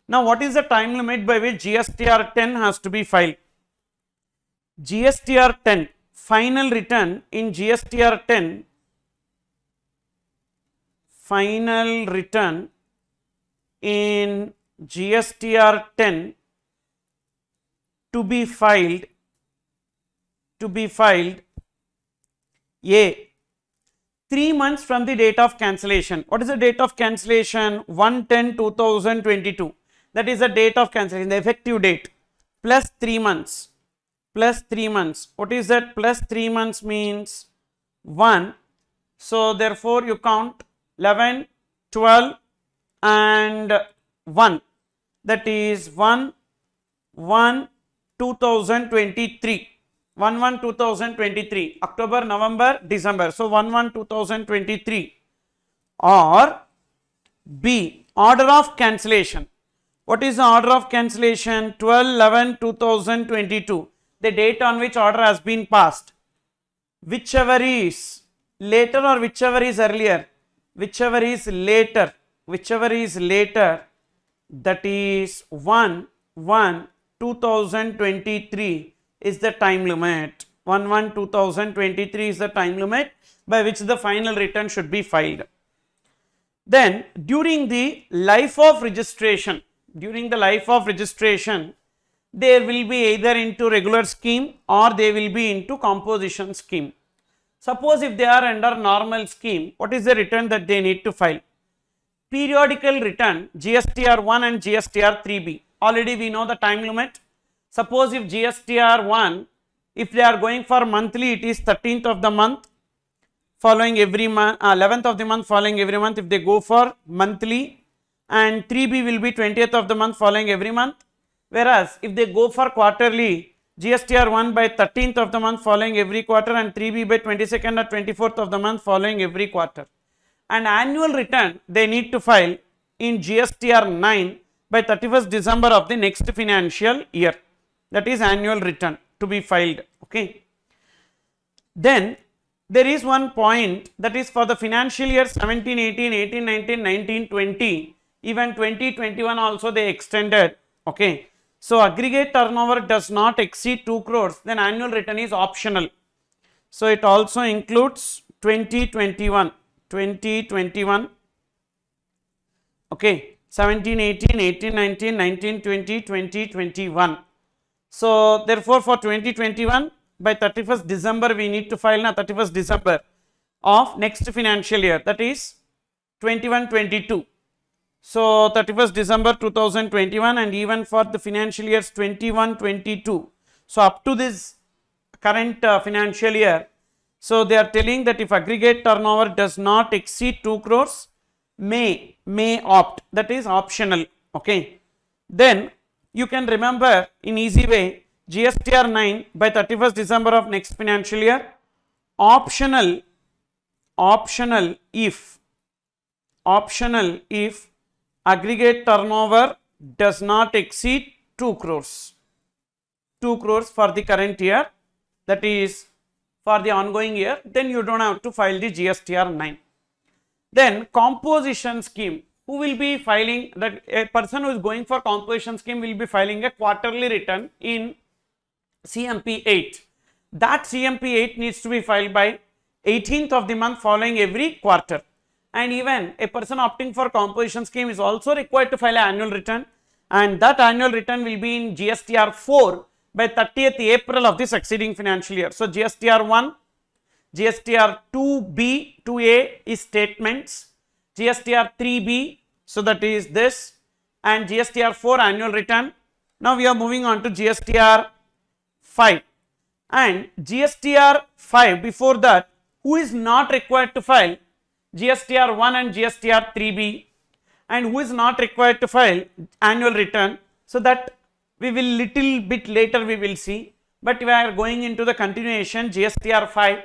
Now, what is the time limit by which GSTR 10 has to be filed? GSTR 10, final return in GSTR 10, final return in GSTR 10 to be filed A, 3 months from the date of cancellation. What is the date of cancellation? 110/2022. That is the date of cancellation, the effective date, plus 3 months. Plus 3 months. What is that? Plus 3 months means 1. So therefore you count 11, 12 and 1. That is 1/1/2023. 1/1/2023, October, November, December. So 1/1/2023. Or B, order of cancellation. What is the order of cancellation? 12/11/2022, the date on which order has been passed. Whichever is later or whichever is earlier, whichever is later, that is 1/1/2023 is the time limit. 1/1/2023 is the time limit by which the final return should be filed. Then during the life of registration, they will be either into regular scheme or they will be into composition scheme. Suppose if they are under normal scheme, what is the return that they need to file? Periodical return, GSTR 1 and GSTR 3B. Already we know the time limit. Suppose if GSTR 1, if they are going for monthly, it is 13th of the month following every month, 11th of the month following every month if they go for monthly, and 3B will be 20th of the month following every month. Whereas if they go for quarterly, GSTR 1 by 13th of the month following every quarter and 3B by 22nd or 24th of the month following every quarter. And annual return they need to file in GSTR 9 by 31st December of the next financial year. That is annual return to be filed. Okay. Then there is one point, that is for the financial year 17, 18, 18, 19, 19, 20, even 2021 also they extended. Okay. So aggregate turnover does not exceed 2 crores, then annual return is optional. So it also includes 2021. Okay. 17, 18, 18, 19, 19, 20, 2021. So therefore for 2021 by 31st December we need to file na 31st December of next financial year, that is 21-22. So 31st December 2021, and even for the financial years 21-22. So up to this current financial year, so they are telling that if aggregate turnover does not exceed 2 crores, may opt, that is optional. Okay. Then you can remember in easy way, GSTR 9 by 31st December of next financial year, optional if aggregate turnover does not exceed 2 crores. 2 crores for the current year, that is for the ongoing year, then you don't have to file the GSTR 9. Then composition scheme, who will be filing, that a person who is going for composition scheme will be filing a quarterly return in CMP 8. That CMP 8 needs to be filed by 18th of the month following every quarter. And even a person opting for composition scheme is also required to file an annual return, and that annual return will be in GSTR 4 by 30th April of the succeeding financial year. So GSTR 1, GSTR 2B, 2A is statements, GSTR 3B, so that is this, and GSTR 4 annual return. Now we are moving on to GSTR 5, and GSTR 5, before that, who is not required to file? GSTR 1 and GSTR 3B, and who is not required to file annual return. So that we will little bit later we will see, but we are going into the continuation. GSTR 5,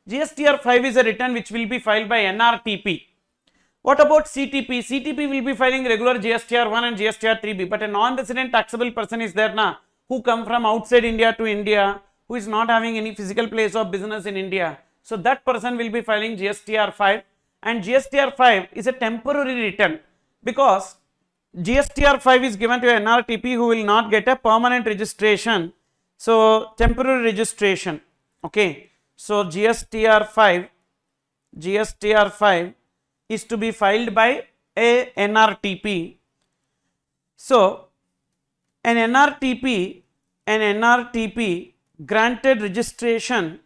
GSTR 5 is a return which will be filed by NRTP. What about CTP? CTP will be filing regular GSTR 1 and GSTR 3B, but a non-resident taxable person is there now who come from outside India to India, who is not having any physical place of business in India. So that person will be filing GSTR 5, and GSTR 5 is a temporary return because GSTR 5 is given to NRTP who will not get a permanent registration. So temporary registration. Okay. So GSTR 5 is to be filed by a NRTP. So an NRTP granted registration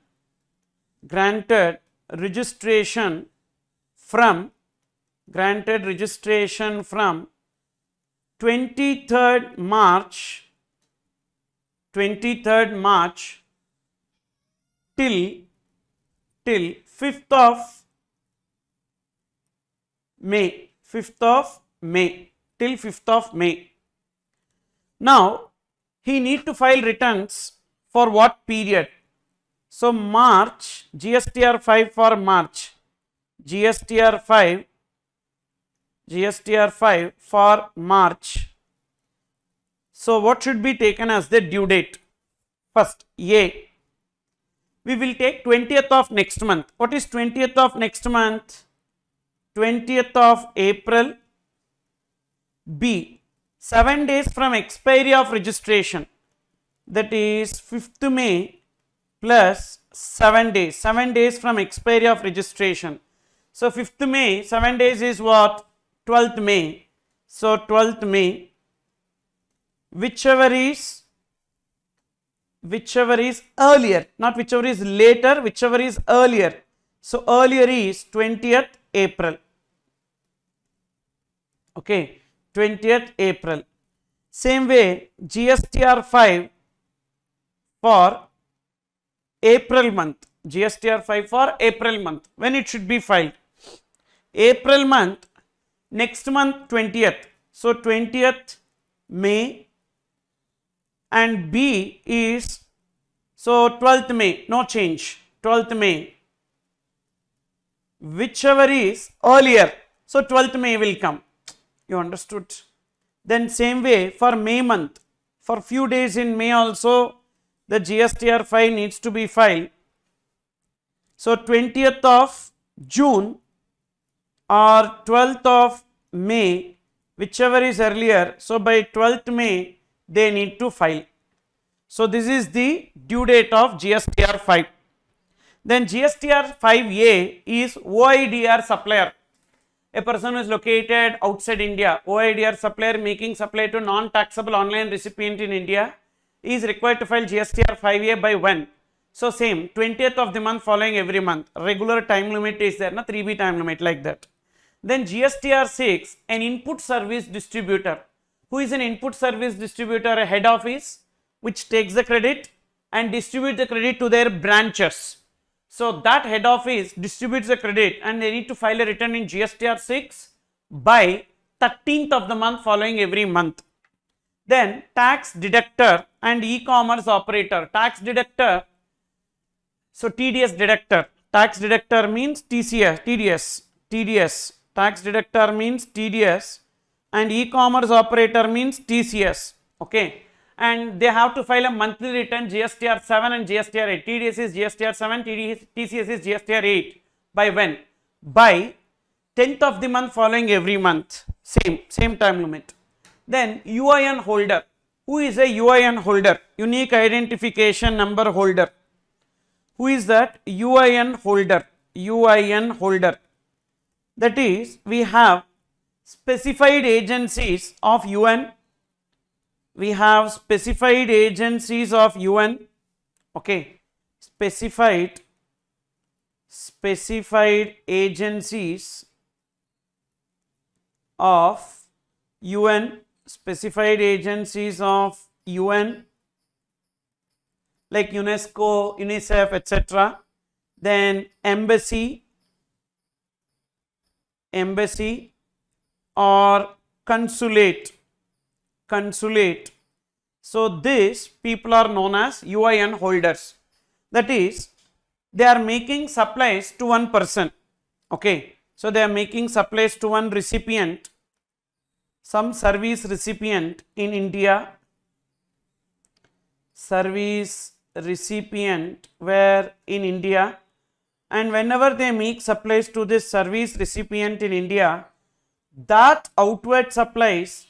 from 23rd March till 5th of May, till 5th of May. Now he need to file returns for what period? So March, GSTR 5 for March, GSTR 5 for March. So what should be taken as the due date? First, A, we will take 20th of next month. What is 20th of next month? 20th of April. B, 7 days from expiry of registration, that is 5th May plus 7 days from expiry of registration. So 5th May, 7 days is what? 12th May. So 12th May, whichever is earlier, not whichever is later, whichever is earlier. So earlier is 20th April. Okay, 20th April. Same way, GSTR 5 for April month. GSTR 5 for April month. When it should be filed? April month, next month 20th. So 20th May, and B is, so 12th May, no change, 12th May, whichever is earlier. So 12th May will come. You understood? Then same way for May month, for few days in May also the GSTR 5 needs to be filed. So 20th of June or 12th of May, whichever is earlier. So by 12th May they need to file. So this is the due date of GSTR 5. Then GSTR 5A is OIDR supplier. A person who is located outside India, OIDR supplier making supply to non-taxable online recipient in India is required to file GSTR 5A by when? So same, 20th of the month following every month. Regular time limit is there, na 3B time limit, like that. Then GSTR 6, an input service distributor. Who is an input service distributor? A head office which takes the credit and distributes the credit to their branches. So that head office distributes the credit and they need to file a return in GSTR 6 by 13th of the month following every month. Then tax deductor and e-commerce operator. Tax deductor, so TDS deductor. Tax deductor means TDS. Tax deductor means TDS and e-commerce operator means TCS. Okay. And they have to file a monthly return GSTR 7 and GSTR 8. TDS is GSTR 7, TCS is GSTR 8. By when? By 10th of the month following every month. Same time limit. Then UIN holder. Who is a UIN holder? Unique identification number holder. Who is that? UIN holder. UIN holder. That is, we have specified agencies of UN. We have specified agencies of UN. Okay, specified agencies of UN, specified agencies of UN like UNESCO, UNICEF, etc. Then embassy or consulate. So these people are known as UIN holders. That is, they are making supplies to one person. Okay, so they are making supplies to one recipient, some service recipient in India, service recipient where in India, and whenever they make supplies to this service recipient in India, that outward supplies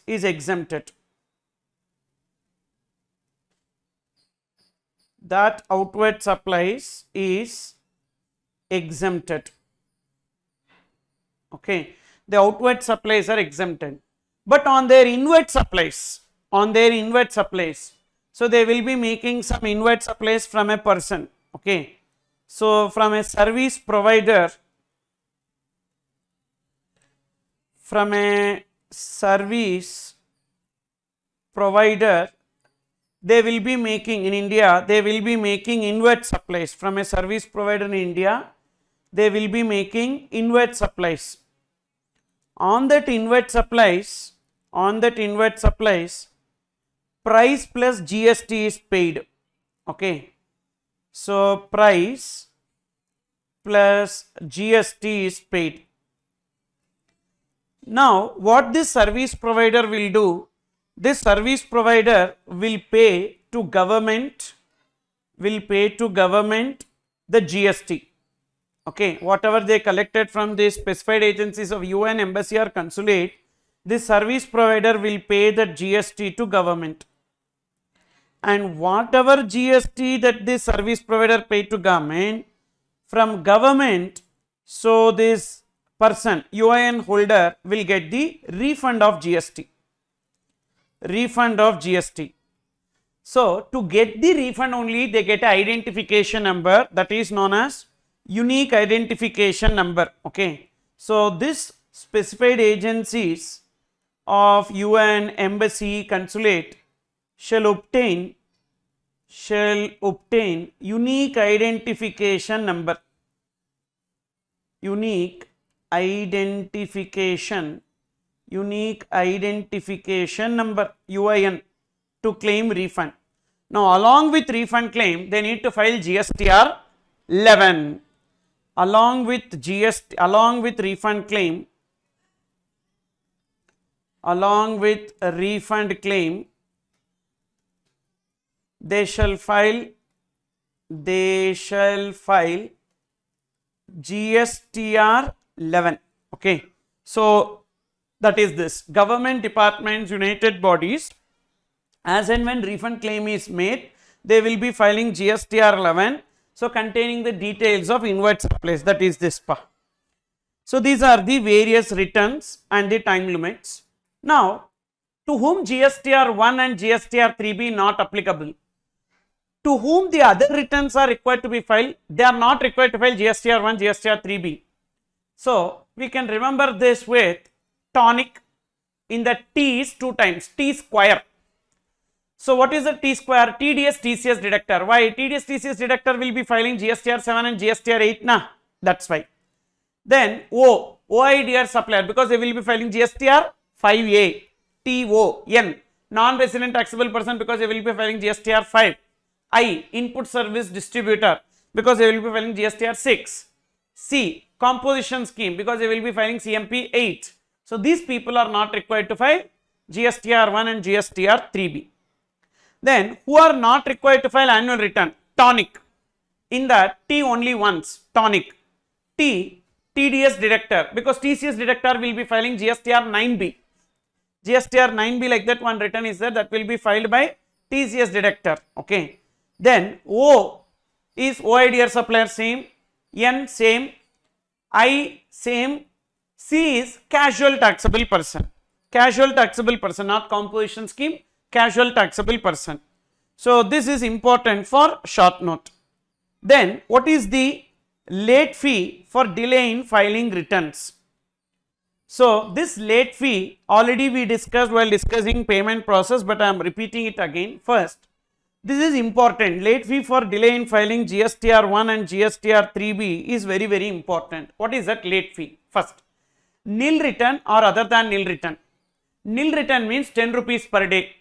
is exempted. That outward supplies is exempted. Okay, the outward supplies are exempted, but on their inward supplies, so they will be making some inward supplies from a person. Okay, so from a service provider, they will be making in India, they will be making inward supplies from a service provider in India, they will be making inward supplies. On that inward supplies, price plus GST is paid. Okay, so price plus GST is paid. Now what this service provider will do, this service provider will pay to government, the GST. Okay, whatever they collected from the specified agencies of UN, embassy or consulate, this service provider will pay the GST to government, and whatever GST that this service provider paid to government, from government, so this person UIN holder will get the refund of GST. So to get the refund only, they get an identification number, that is known as unique identification number. Okay, so this specified agencies of UN, embassy, consulate shall obtain unique identification number, unique identification number UIN to claim refund. Now along with refund claim, they need to file GSTR 11. Along with refund claim, they shall file GSTR 11. Okay, so that is this: government departments, united bodies, as and when refund claim is made, they will be filing GSTR 11, so containing the details of inward supplies, that is this part. So these are the various returns and the time limits. Now to whom GSTR 1 and GSTR 3B not applicable, to whom the other returns are required to be filed, they are not required to file GSTR 1, GSTR 3B. So we can remember this with tonic, in the T is 2 times, T square. So what is the T square? TDS TCS deductor. Why? TDS TCS deductor will be filing GSTR 7 and GSTR 8 na, that's why. Then OIDR supplier, because they will be filing GSTR 5A. TON non-resident taxable person, because they will be filing GSTR 5. I input service distributor, because they will be filing GSTR 6. C composition scheme, because they will be filing CMP 8. So these people are not required to file GSTR 1 and GSTR 3B. Then who are not required to file annual return? Tonic. In that T only once, tonic. T TDS deductor, because TCS deductor will be filing GSTR 9B. GSTR 9B, like that one return is there, that will be filed by TCS deductor. Okay. Then O is OIDR supplier, same. N same. I same. C is casual taxable person. Casual taxable person, not composition scheme, casual taxable person. So this is important for short note. Then what is the late fee for delay in filing returns? So this late fee already we discussed while discussing payment process, but I am repeating it again. First, this is important. Late fee for delay in filing GSTR 1 and GSTR 3B is very, very important. What is that late fee? First, nil return or other than nil return. Nil return means 10 rupees per day.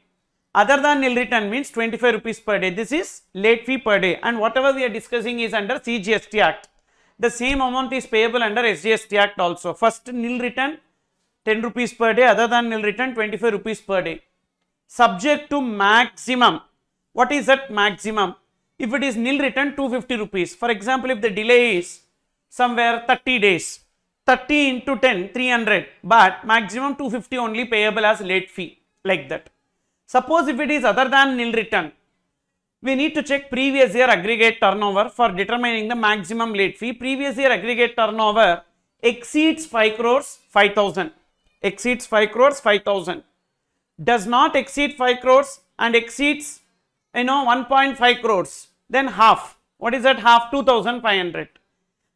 Other than nil return means 25 rupees per day. This is late fee per day, and whatever we are discussing is under CGST Act. The same amount is payable under SGST Act also. First nil return 10 rupees per day, other than nil return 25 rupees per day. Subject to maximum. What is that maximum? If it is nil return 250 rupees. For example, if the delay is somewhere 30 days, 30 into 10 300, but maximum 250 only payable as late fee, like that. Suppose if it is other than nil return, we need to check previous year aggregate turnover for determining the maximum late fee. Previous year aggregate turnover exceeds 5 crores 5,000, exceeds 5 crores 5,000, does not exceed 5 crores and exceeds 1.5 crores, then half. What is that half? 2,500.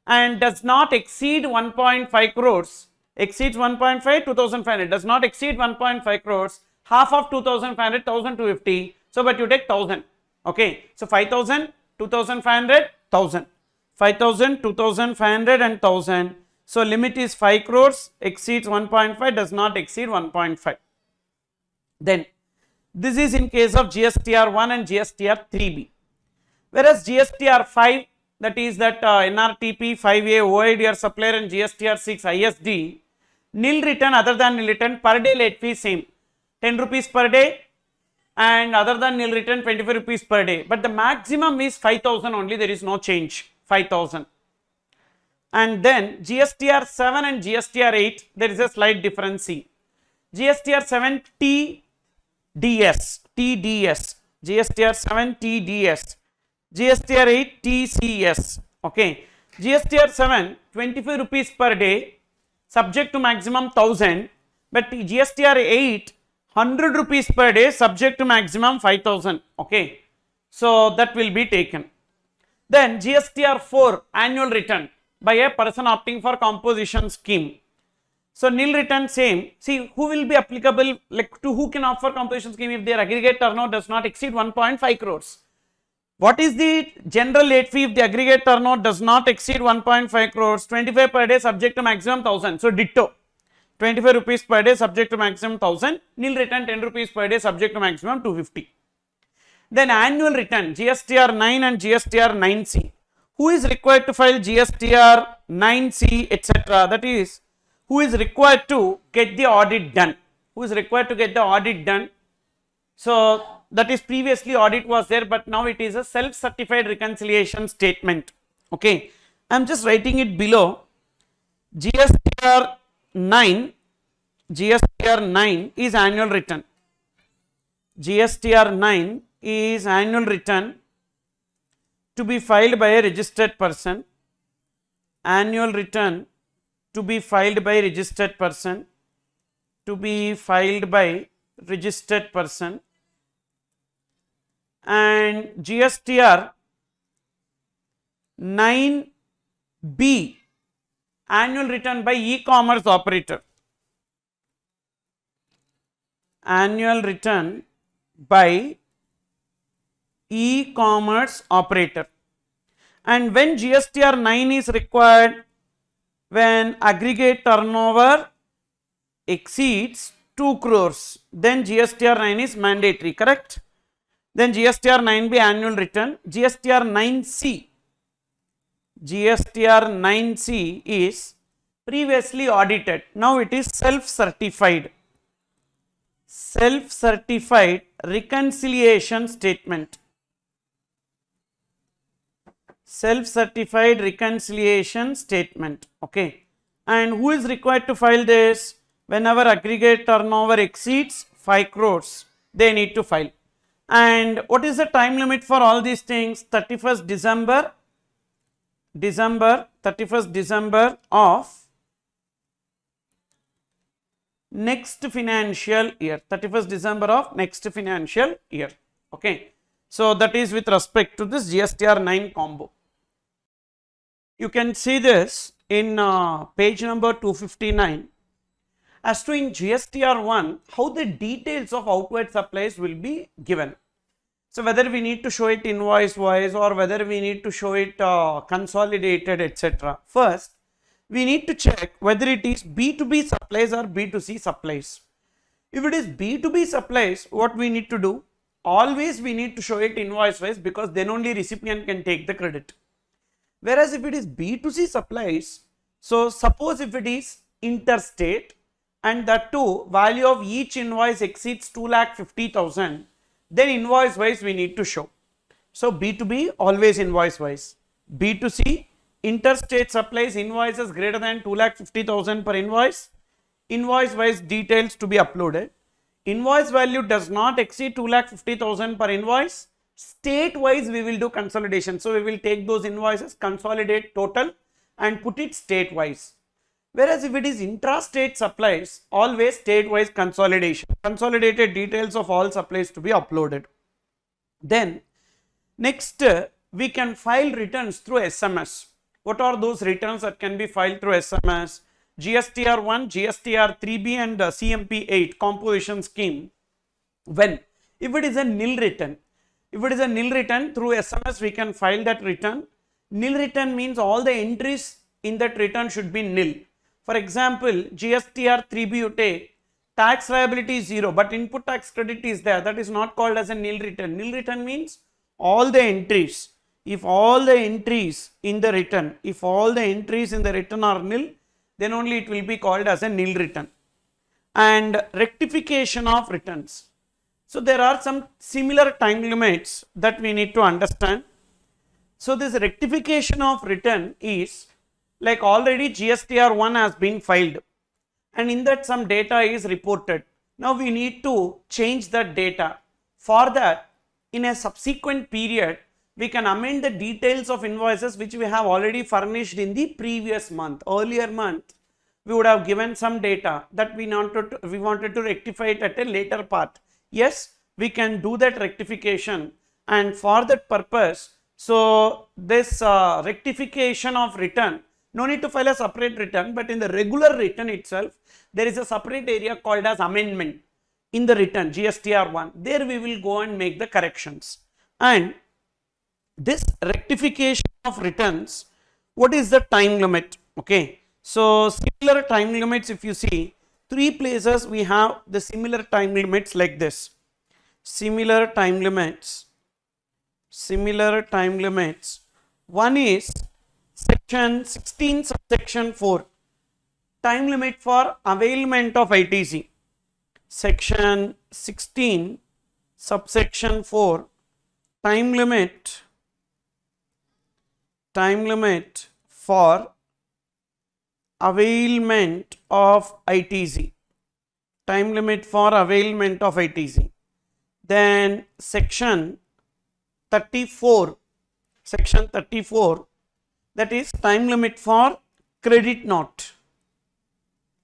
And does not exceed 1.5 crores, exceeds 1.5, 2,500, does not exceed 1.5 crores, half of 2,500, 1,250. So, but you take 1,000. Okay. So, 5,000, 2,500, 1,000. 5,000, 2,500 and 1,000. So, limit is 5 crores, exceeds 1.5, does not exceed 1.5. Then, this is in case of GSTR 1 and GSTR 3B. Whereas GSTR 5, that is that NRTP 5A OIDR supplier and GSTR 6 ISD, nil return other than nil return per day late fee same. 10 rupees per day and other than nil return 25 rupees per day, but the maximum is 5,000 only, there is no change, 5,000. And then GSTR 7 and GSTR 8, there is a slight difference. See, GSTR 7 TDS, GSTR 7 TDS, GSTR 8 TCS. Okay, GSTR 7 25 rupees per day subject to maximum 1,000, but GSTR 8 100 rupees per day subject to maximum 5,000. Okay, so that will be taken. Then GSTR 4 annual return by a person opting for composition scheme. So nil return same. See, who will be applicable, like to who can opt for composition scheme if their aggregate turnover does not exceed 1.5 crores. What is the general late fee if the aggregate turnover does not exceed 1.5 crores? 25 per day subject to maximum 1,000. So ditto. 25 rupees per day subject to maximum 1,000, nil return 10 rupees per day subject to maximum 250. Then annual return GSTR 9 and GSTR 9C. Who is required to file GSTR 9C etc.? That is, who is required to get the audit done? Who is required to get the audit done? So that is, previously audit was there, but now it is a self-certified reconciliation statement. Okay, I am just writing it below. GSTR 9 is annual return. GSTR 9 is annual return to be filed by a registered person. Annual return to be filed by registered person. To be filed by registered person. And GSTR 9B annual return by e-commerce operator. Annual return by e-commerce operator. And when GSTR 9 is required? When aggregate turnover exceeds 2 crores, then GSTR 9 is mandatory, correct? Then GSTR 9B annual return. GSTR 9C. GSTR 9C is previously audited. Now it is self-certified. Self-certified reconciliation statement. Self-certified reconciliation statement. Okay. And who is required to file this? Whenever aggregate turnover exceeds 5 crores, they need to file. And what is the time limit for all these things? 31st December of next financial year. 31st December of next financial year. Okay. So that is with respect to this GSTR 9 combo. You can see this in page number 259. As to in GSTR 1, how the details of outward supplies will be given. So whether we need to show it invoice wise or whether we need to show it consolidated etc. First, we need to check whether it is B2B supplies or B2C supplies. If it is B2B supplies, what we need to do? always we need to show it invoice wise, because then only recipient can take the credit. Whereas if it is B2C supplies, so suppose if it is interstate and that too value of each invoice exceeds 2,50,000, then invoice wise we need to show. So B2B always invoice wise, B2C interstate supplies invoices greater than 2,50,000 per invoice, invoice wise details to be uploaded. Invoice value does not exceed 2,50,000 per invoice. State wise we will do consolidation. So we will take those invoices, consolidate total and put it state wise. Whereas if it is intrastate supplies, always state wise consolidation. Consolidated details of all supplies to be uploaded. Then next we can file returns through SMS. What are those returns that can be filed through SMS? GSTR 1, GSTR 3B and CMP 8 composition scheme. When? If it is a nil return. If it is a nil return, through SMS we can file that return. Nil return means all the entries in that return should be nil. For example, GSTR 3B you take, tax liability is 0 but input tax credit is there, that is not called as a nil return. Nil return means all the entries, if all the entries in the return, are nil, then only it will be called as a nil return. And rectification of returns. So there are some similar time limits that we need to understand. So this rectification of return is like already GSTR 1 has been filed and in that some data is reported. Now we need to change that data. For that, in a subsequent period, we can amend the details of invoices which we have already furnished in the previous month. Earlier month, we would have given some data that we wanted to rectify it at a later part. Yes, we can do that rectification, and for that purpose, so this rectification of return, no need to file a separate return, but in the regular return itself, there is a separate area called as amendment in the return GSTR 1. There we will go and make the corrections. And this rectification of returns, what is the time limit? Okay, so similar time limits, if you see, 3 places we have the similar time limits like this. Similar time limits. One is section 16 subsection 4, time limit for availment of ITC. Section 16 subsection 4, time limit for availment of ITC. Time limit for availment of ITC. Then section 34, that is time limit for credit note.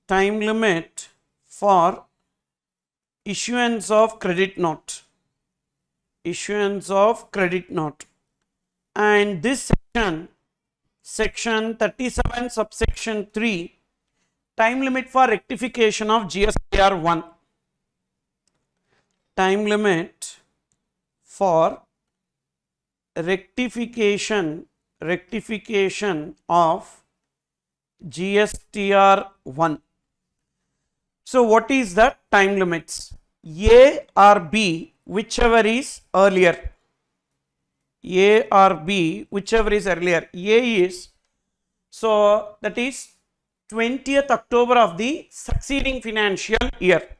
Time limit for issuance of credit note. And this section 37 subsection 3, time limit for rectification of GSTR 1. Time limit for rectification of GSTR 1. So what is the time limits? A or B, whichever is earlier. A or B, whichever is earlier. A is, so that is 20th October of the succeeding financial year.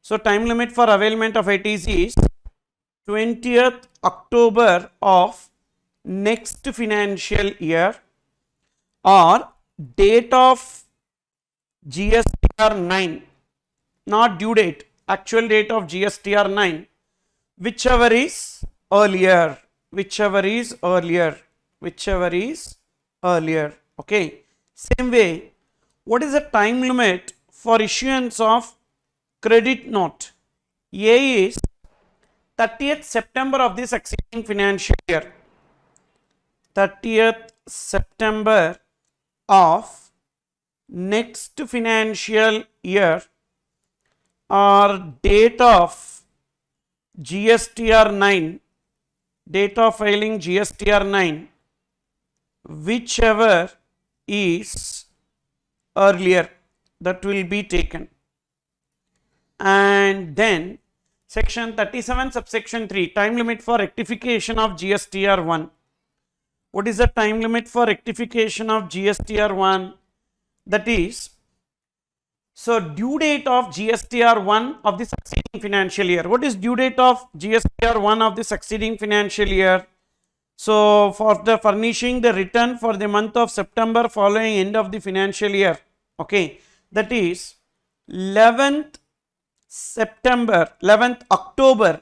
So time limit for availment of ITC is 20th October of next financial year, or date of GSTR 9, not due date, actual date of GSTR 9, whichever is earlier. Okay, same way, what is the time limit for issuance of credit note? A is 30th September of the succeeding financial year. 30th September of next financial year, or date of GSTR 9, date of filing GSTR 9, whichever is earlier, that will be taken. And then section 37 subsection 3, time limit for rectification of GSTR1. What is the time limit for rectification of GSTR1? That is, so due date of GSTR1 of the succeeding financial year. What is due date of GSTR1 of the succeeding financial year? So for the furnishing the return for the month of September following end of the financial year, okay, that is 11th October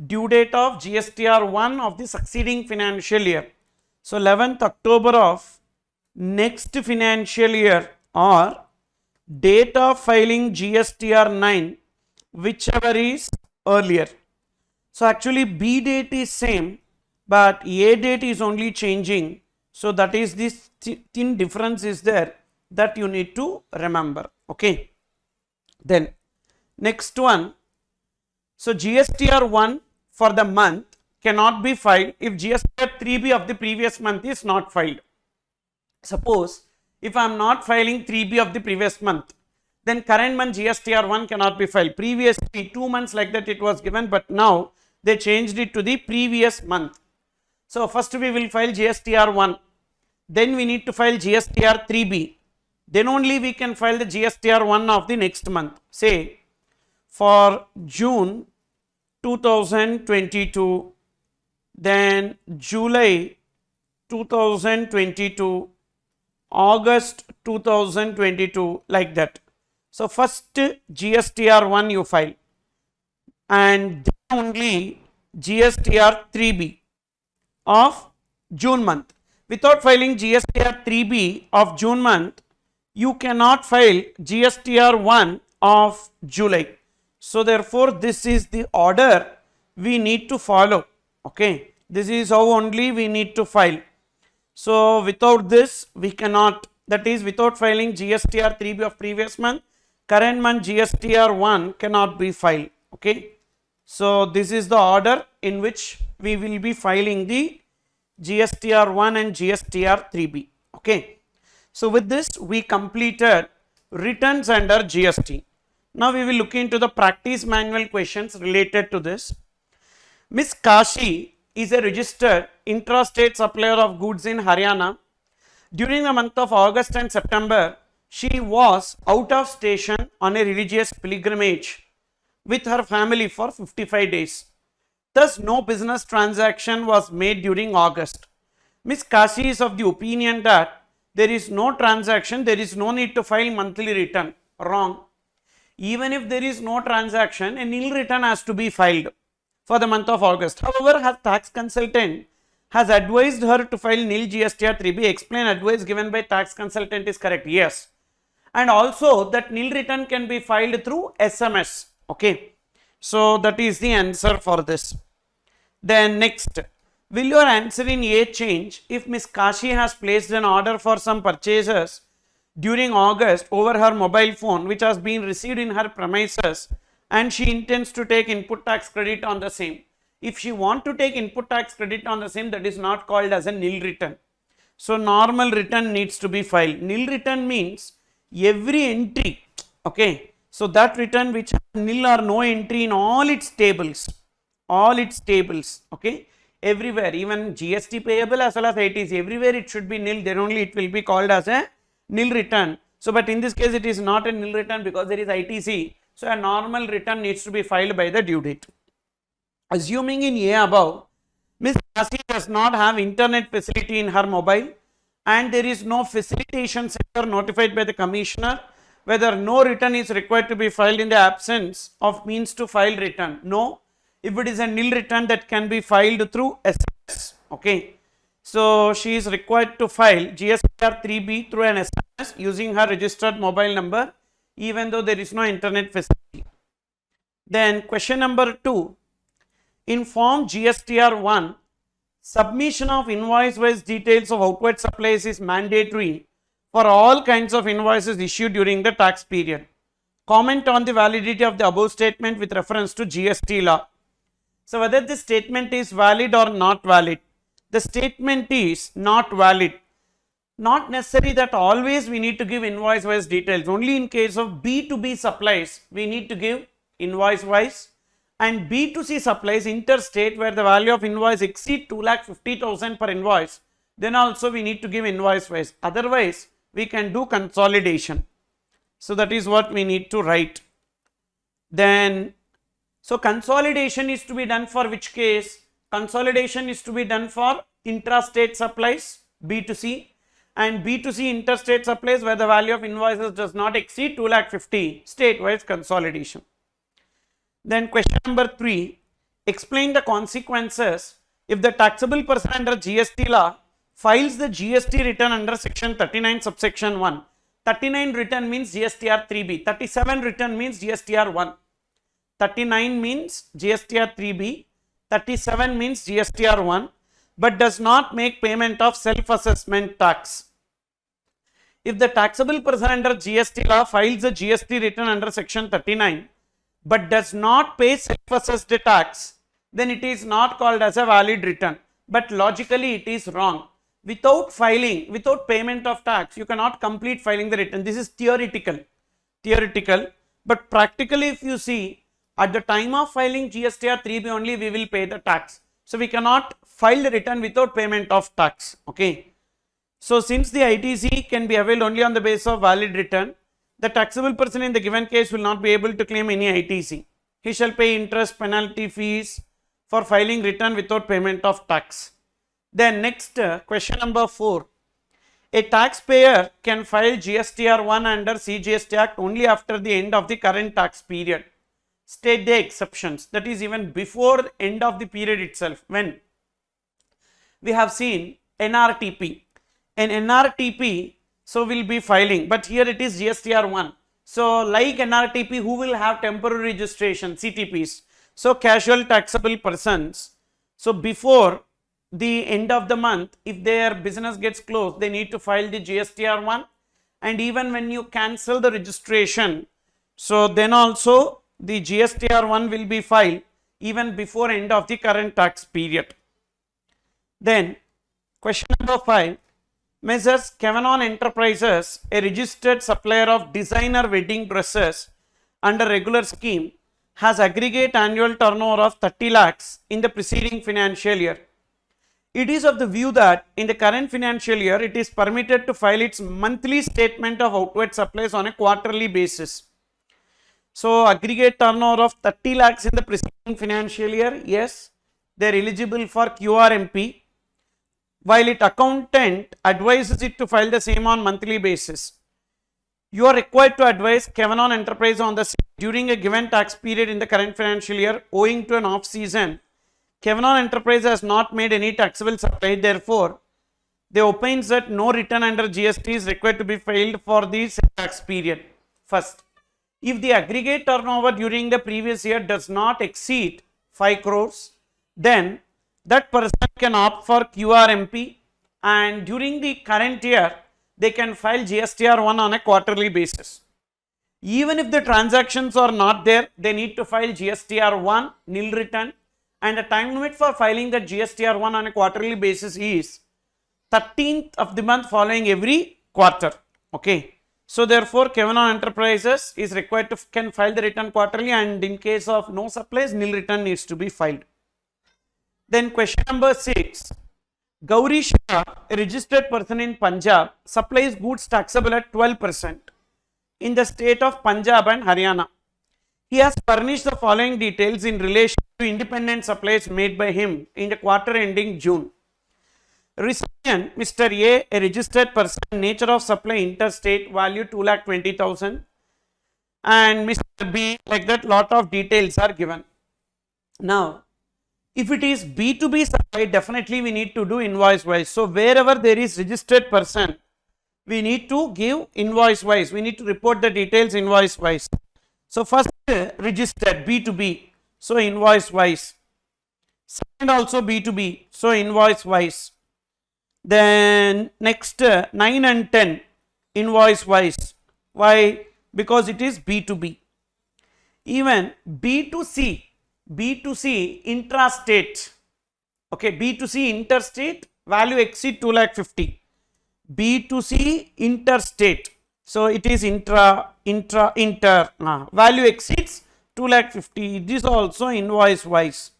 due date of GSTR1 of the succeeding financial year. So 11th October of next financial year or date of filing GSTR9, whichever is earlier. So actually B date is same, but A date is only changing. So that is this thin difference is there that you need to remember. Okay. Then next one. So GSTR1 for the month cannot be filed if GSTR 3B of the previous month is not filed. Suppose if I am not filing 3B of the previous month, then current month GSTR1 cannot be filed. Previously 2 months like that it was given, but now they changed it to the previous month. So first we will file GSTR1, then we need to file GSTR 3B, then only we can file the GSTR1 of the next month. Say for June 2022, then July 2022, August 2022, like that. So first GSTR1 you file and then only GSTR 3B of June month. Without filing GSTR 3B of June month, you cannot file GSTR1 of July. So therefore this is the order we need to follow. Okay, this is how only we need to file. So without this we cannot, that is without filing GSTR 3B of previous month, current month GSTR1 cannot be filed. Okay, so this is the order in which we will be filing the GSTR1 and GSTR 3B. Okay, so with this we completed returns under GST. Now we will look into the practice manual questions related to this. Miss Kashi is a registered intrastate supplier of goods in Haryana. During the month of August and September, she was out of station on a religious pilgrimage with her family for 55 days. Thus, no business transaction was made during August. Miss Kashi is of the opinion that there is no transaction, there is no need to file monthly return. Wrong. Even if there is no transaction, a nil return has to be filed for the month of August. However, her tax consultant has advised her to file nil GSTR 3B. Explain advice given by tax consultant is correct. Yes. And also that nil return can be filed through SMS. Okay. So that is the answer for this. Then next, will your answer in A change if Miss Kashi has placed an order for some purchases during August over her mobile phone which has been received in her premises and she intends to take input tax credit on the same? If she want to take input tax credit on the same, that is not called as a nil return. So normal return needs to be filed. Nil return means every entry, okay, so that return which has nil or no entry in all its tables, okay, everywhere, even GST payable as well as ITC, everywhere it should be nil, then only it will be called as a nil return. So but in this case it is not a nil return because there is ITC, so a normal return needs to be filed by the due date. Assuming in A above, Ms. Kasi does not have internet facility in her mobile and there is no facilitation center notified by the commissioner whether no return is required to be filed in the absence of means to file return. No. If it is a nil return, that can be filed through SMS. Okay. So she is required to file GSTR 3B through an SMS using her registered mobile number even though there is no internet facility. Then question number 2. In form GSTR 1, submission of invoice-wise details of outward supplies is mandatory for all kinds of invoices issued during the tax period. Comment on the validity of the above statement with reference to GST law. So whether this statement is valid or not valid. The statement is not valid. Not necessary that always we need to give invoice-wise details. Only in case of B2B supplies, we need to give invoice-wise, and B2C supplies interstate where the value of invoice exceed 2,50,000 per invoice, then also we need to give invoice wise. Otherwise, we can do consolidation. So that is what we need to write. Then, so consolidation is to be done for which case? Consolidation is to be done for intrastate supplies, B2C, and B2C interstate supplies where the value of invoices does not exceed 2,50,000, state-wise consolidation. Then question number 3, explain the consequences if the taxable person under GST law files the GST return under section 39 subsection 1. 39 return means GSTR 3B, 37 return means GSTR 1. 39 means GSTR 3B, 37 means GSTR 1, but does not make payment of self-assessment tax. If the taxable person under GST law files a GST return under section 39, but does not pay self-assessed tax, then it is not called as a valid return, but logically it is wrong. Without filing, without payment of tax, you cannot complete filing the return. This is theoretical, but practically if you see, at the time of filing GSTR 3B only we will pay the tax. So we cannot file the return without payment of tax, okay. So since the ITC can be availed only on the basis of valid return, the taxable person in the given case will not be able to claim any ITC. He shall pay interest, penalty, fees for filing return without payment of tax. Then next question number 4. A taxpayer can file GSTR 1 under CGST Act only after the end of the current tax period. State the exceptions, that is even before the end of the period itself. When we have seen NRTP, an NRTP so will be filing, but here it is GSTR 1. So like NRTP, who will have temporary registration, CTPs, so casual taxable persons. So before the end of the month, if their business gets closed, they need to file the GSTR 1, and even when you cancel the registration, so then also the GSTR 1 will be filed even before end of the current tax period. Then question number 5, Messrs. Cavanon Enterprises, a registered supplier of designer wedding dresses under regular scheme, has aggregate annual turnover of 30 lakhs in the preceding financial year. It is of the view that in the current financial year, it is permitted to file its monthly statement of outward supplies on a quarterly basis. So aggregate turnover of 30 lakhs in the preceding financial year, yes, they are eligible for QRMP, while its accountant advises it to file the same on monthly basis. You are required to advise Cavanon Enterprise on the same during a given tax period in the current financial year. Owing to an off season, Cavanon Enterprise has not made any taxable supply, therefore they opines that no return under GST is required to be filed for this tax period. First, if the aggregate turnover during the previous year does not exceed 5 crores, then that person can opt for QRMP, and during the current year they can file GSTR 1 on a quarterly basis. Even if the transactions are not there, they need to file GSTR 1 nil return, and the time limit for filing the GSTR 1 on a quarterly basis is 13th of the month following every quarter, okay. So therefore Cavanon Enterprises is required to can file the return quarterly, and in case of no supplies, nil return needs to be filed. Then question number 6, Gauri Shah, a registered person in Punjab, supplies goods taxable at 12% in the state of Punjab and Haryana. He has furnished the following details in relation to independent supplies made by him in the quarter ending June. Recipient Mr. A, a registered person, nature of supply interstate, value 2,20,000, and Mr. B, like that lot of details are given. Now, if it is B2B supply, definitely we need to do invoice wise. So wherever there is registered person, we need to give invoice wise. We need to report the details invoice wise. So first registered B2B, so invoice wise. Second also B2B, so invoice wise. Then next 9 and 10 invoice wise. Why? Because it is B2B. Even B2C intrastate, okay, B2C interstate, value exceed 2,50,000. B2C interstate, so it is inter, value exceeds 2,50,000. This also invoice wise.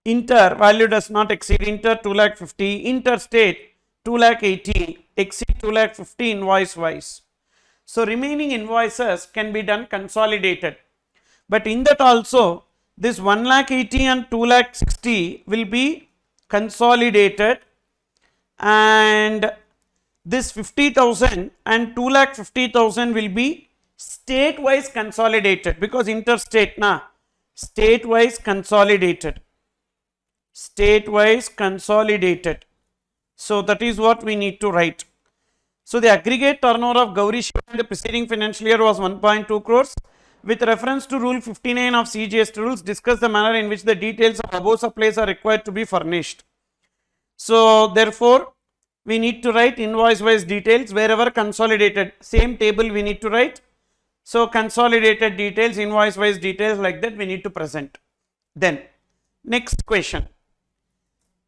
Inter value does not exceed inter 2,50,000. Interstate 2,80,000 exceed 2,50,000 invoice wise. So remaining invoices can be done consolidated. But in that also this 1,80,000 and 2,60,000 will be consolidated, and this 50,000 and 2,50,000 will be state wise consolidated, because interstate na, state wise consolidated, state wise consolidated. So that is what we need to write. So the aggregate turnover of Gauri Shiva in the preceding financial year was 1.2 crores. With reference to Rule 59 of CGST rules, discuss the manner in which the details of above supplies are required to be furnished. So therefore, we need to write invoice wise details wherever consolidated. Same table we need to write. So consolidated details, invoice wise details, like that we need to present. Then next question.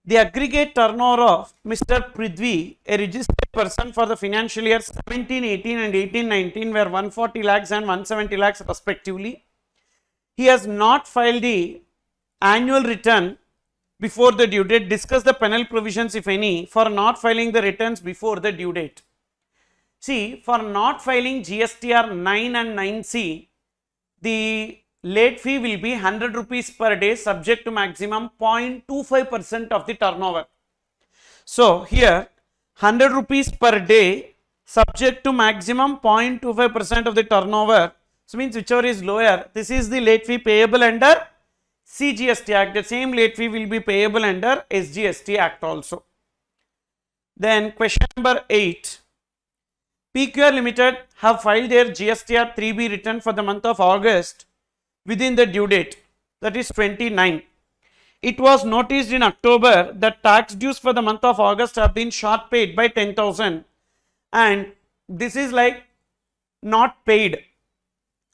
The aggregate turnover of Mr. Prithvi, a registered person for the financial year 17-18 and 18-19 were 140 lakhs and 170 lakhs respectively. He has not filed the annual return before the due date. Discuss the penal provisions, if any, for not filing the returns before the due date. See, for not filing GSTR 9 and 9C, the late fee will be 100 rupees per day, subject to maximum 0.25% of the turnover. So here 100 rupees per day subject to maximum 0.25% of the turnover. So means whichever is lower, this is the late fee payable under CGST Act. The same late fee will be payable under SGST Act also. Then question number 8. PQR Limited have filed their GSTR 3B return for the month of August within the due date, that is 29. It was noticed in October that tax dues for the month of August have been short paid by 10,000, and this is like not paid.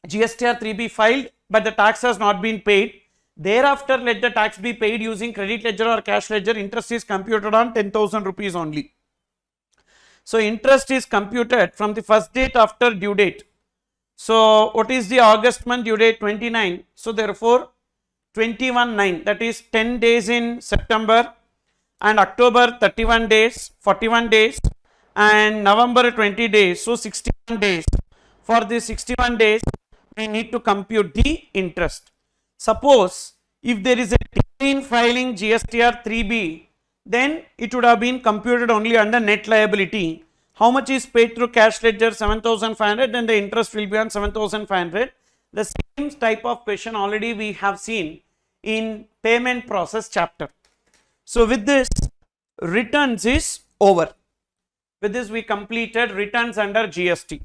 GSTR 3B filed, but the tax has not been paid. Thereafter, let the tax be paid using credit ledger or cash ledger. Interest is computed on 10,000 rupees only. So interest is computed from the first date after due date. So what is the August month due date? 29. So therefore 21/9, that is 10 days in September, and October 31 days, 41 days, and November 20 days. So 61 days. For the 61 days we need to compute the interest. Suppose if there is a delay in filing GSTR 3B, then it would have been computed only under net liability. How much is paid through cash ledger? 7,500, and the interest will be on 7,500. The same type of question already we have seen in payment process chapter. So with this, returns is over. With this we completed returns under GST.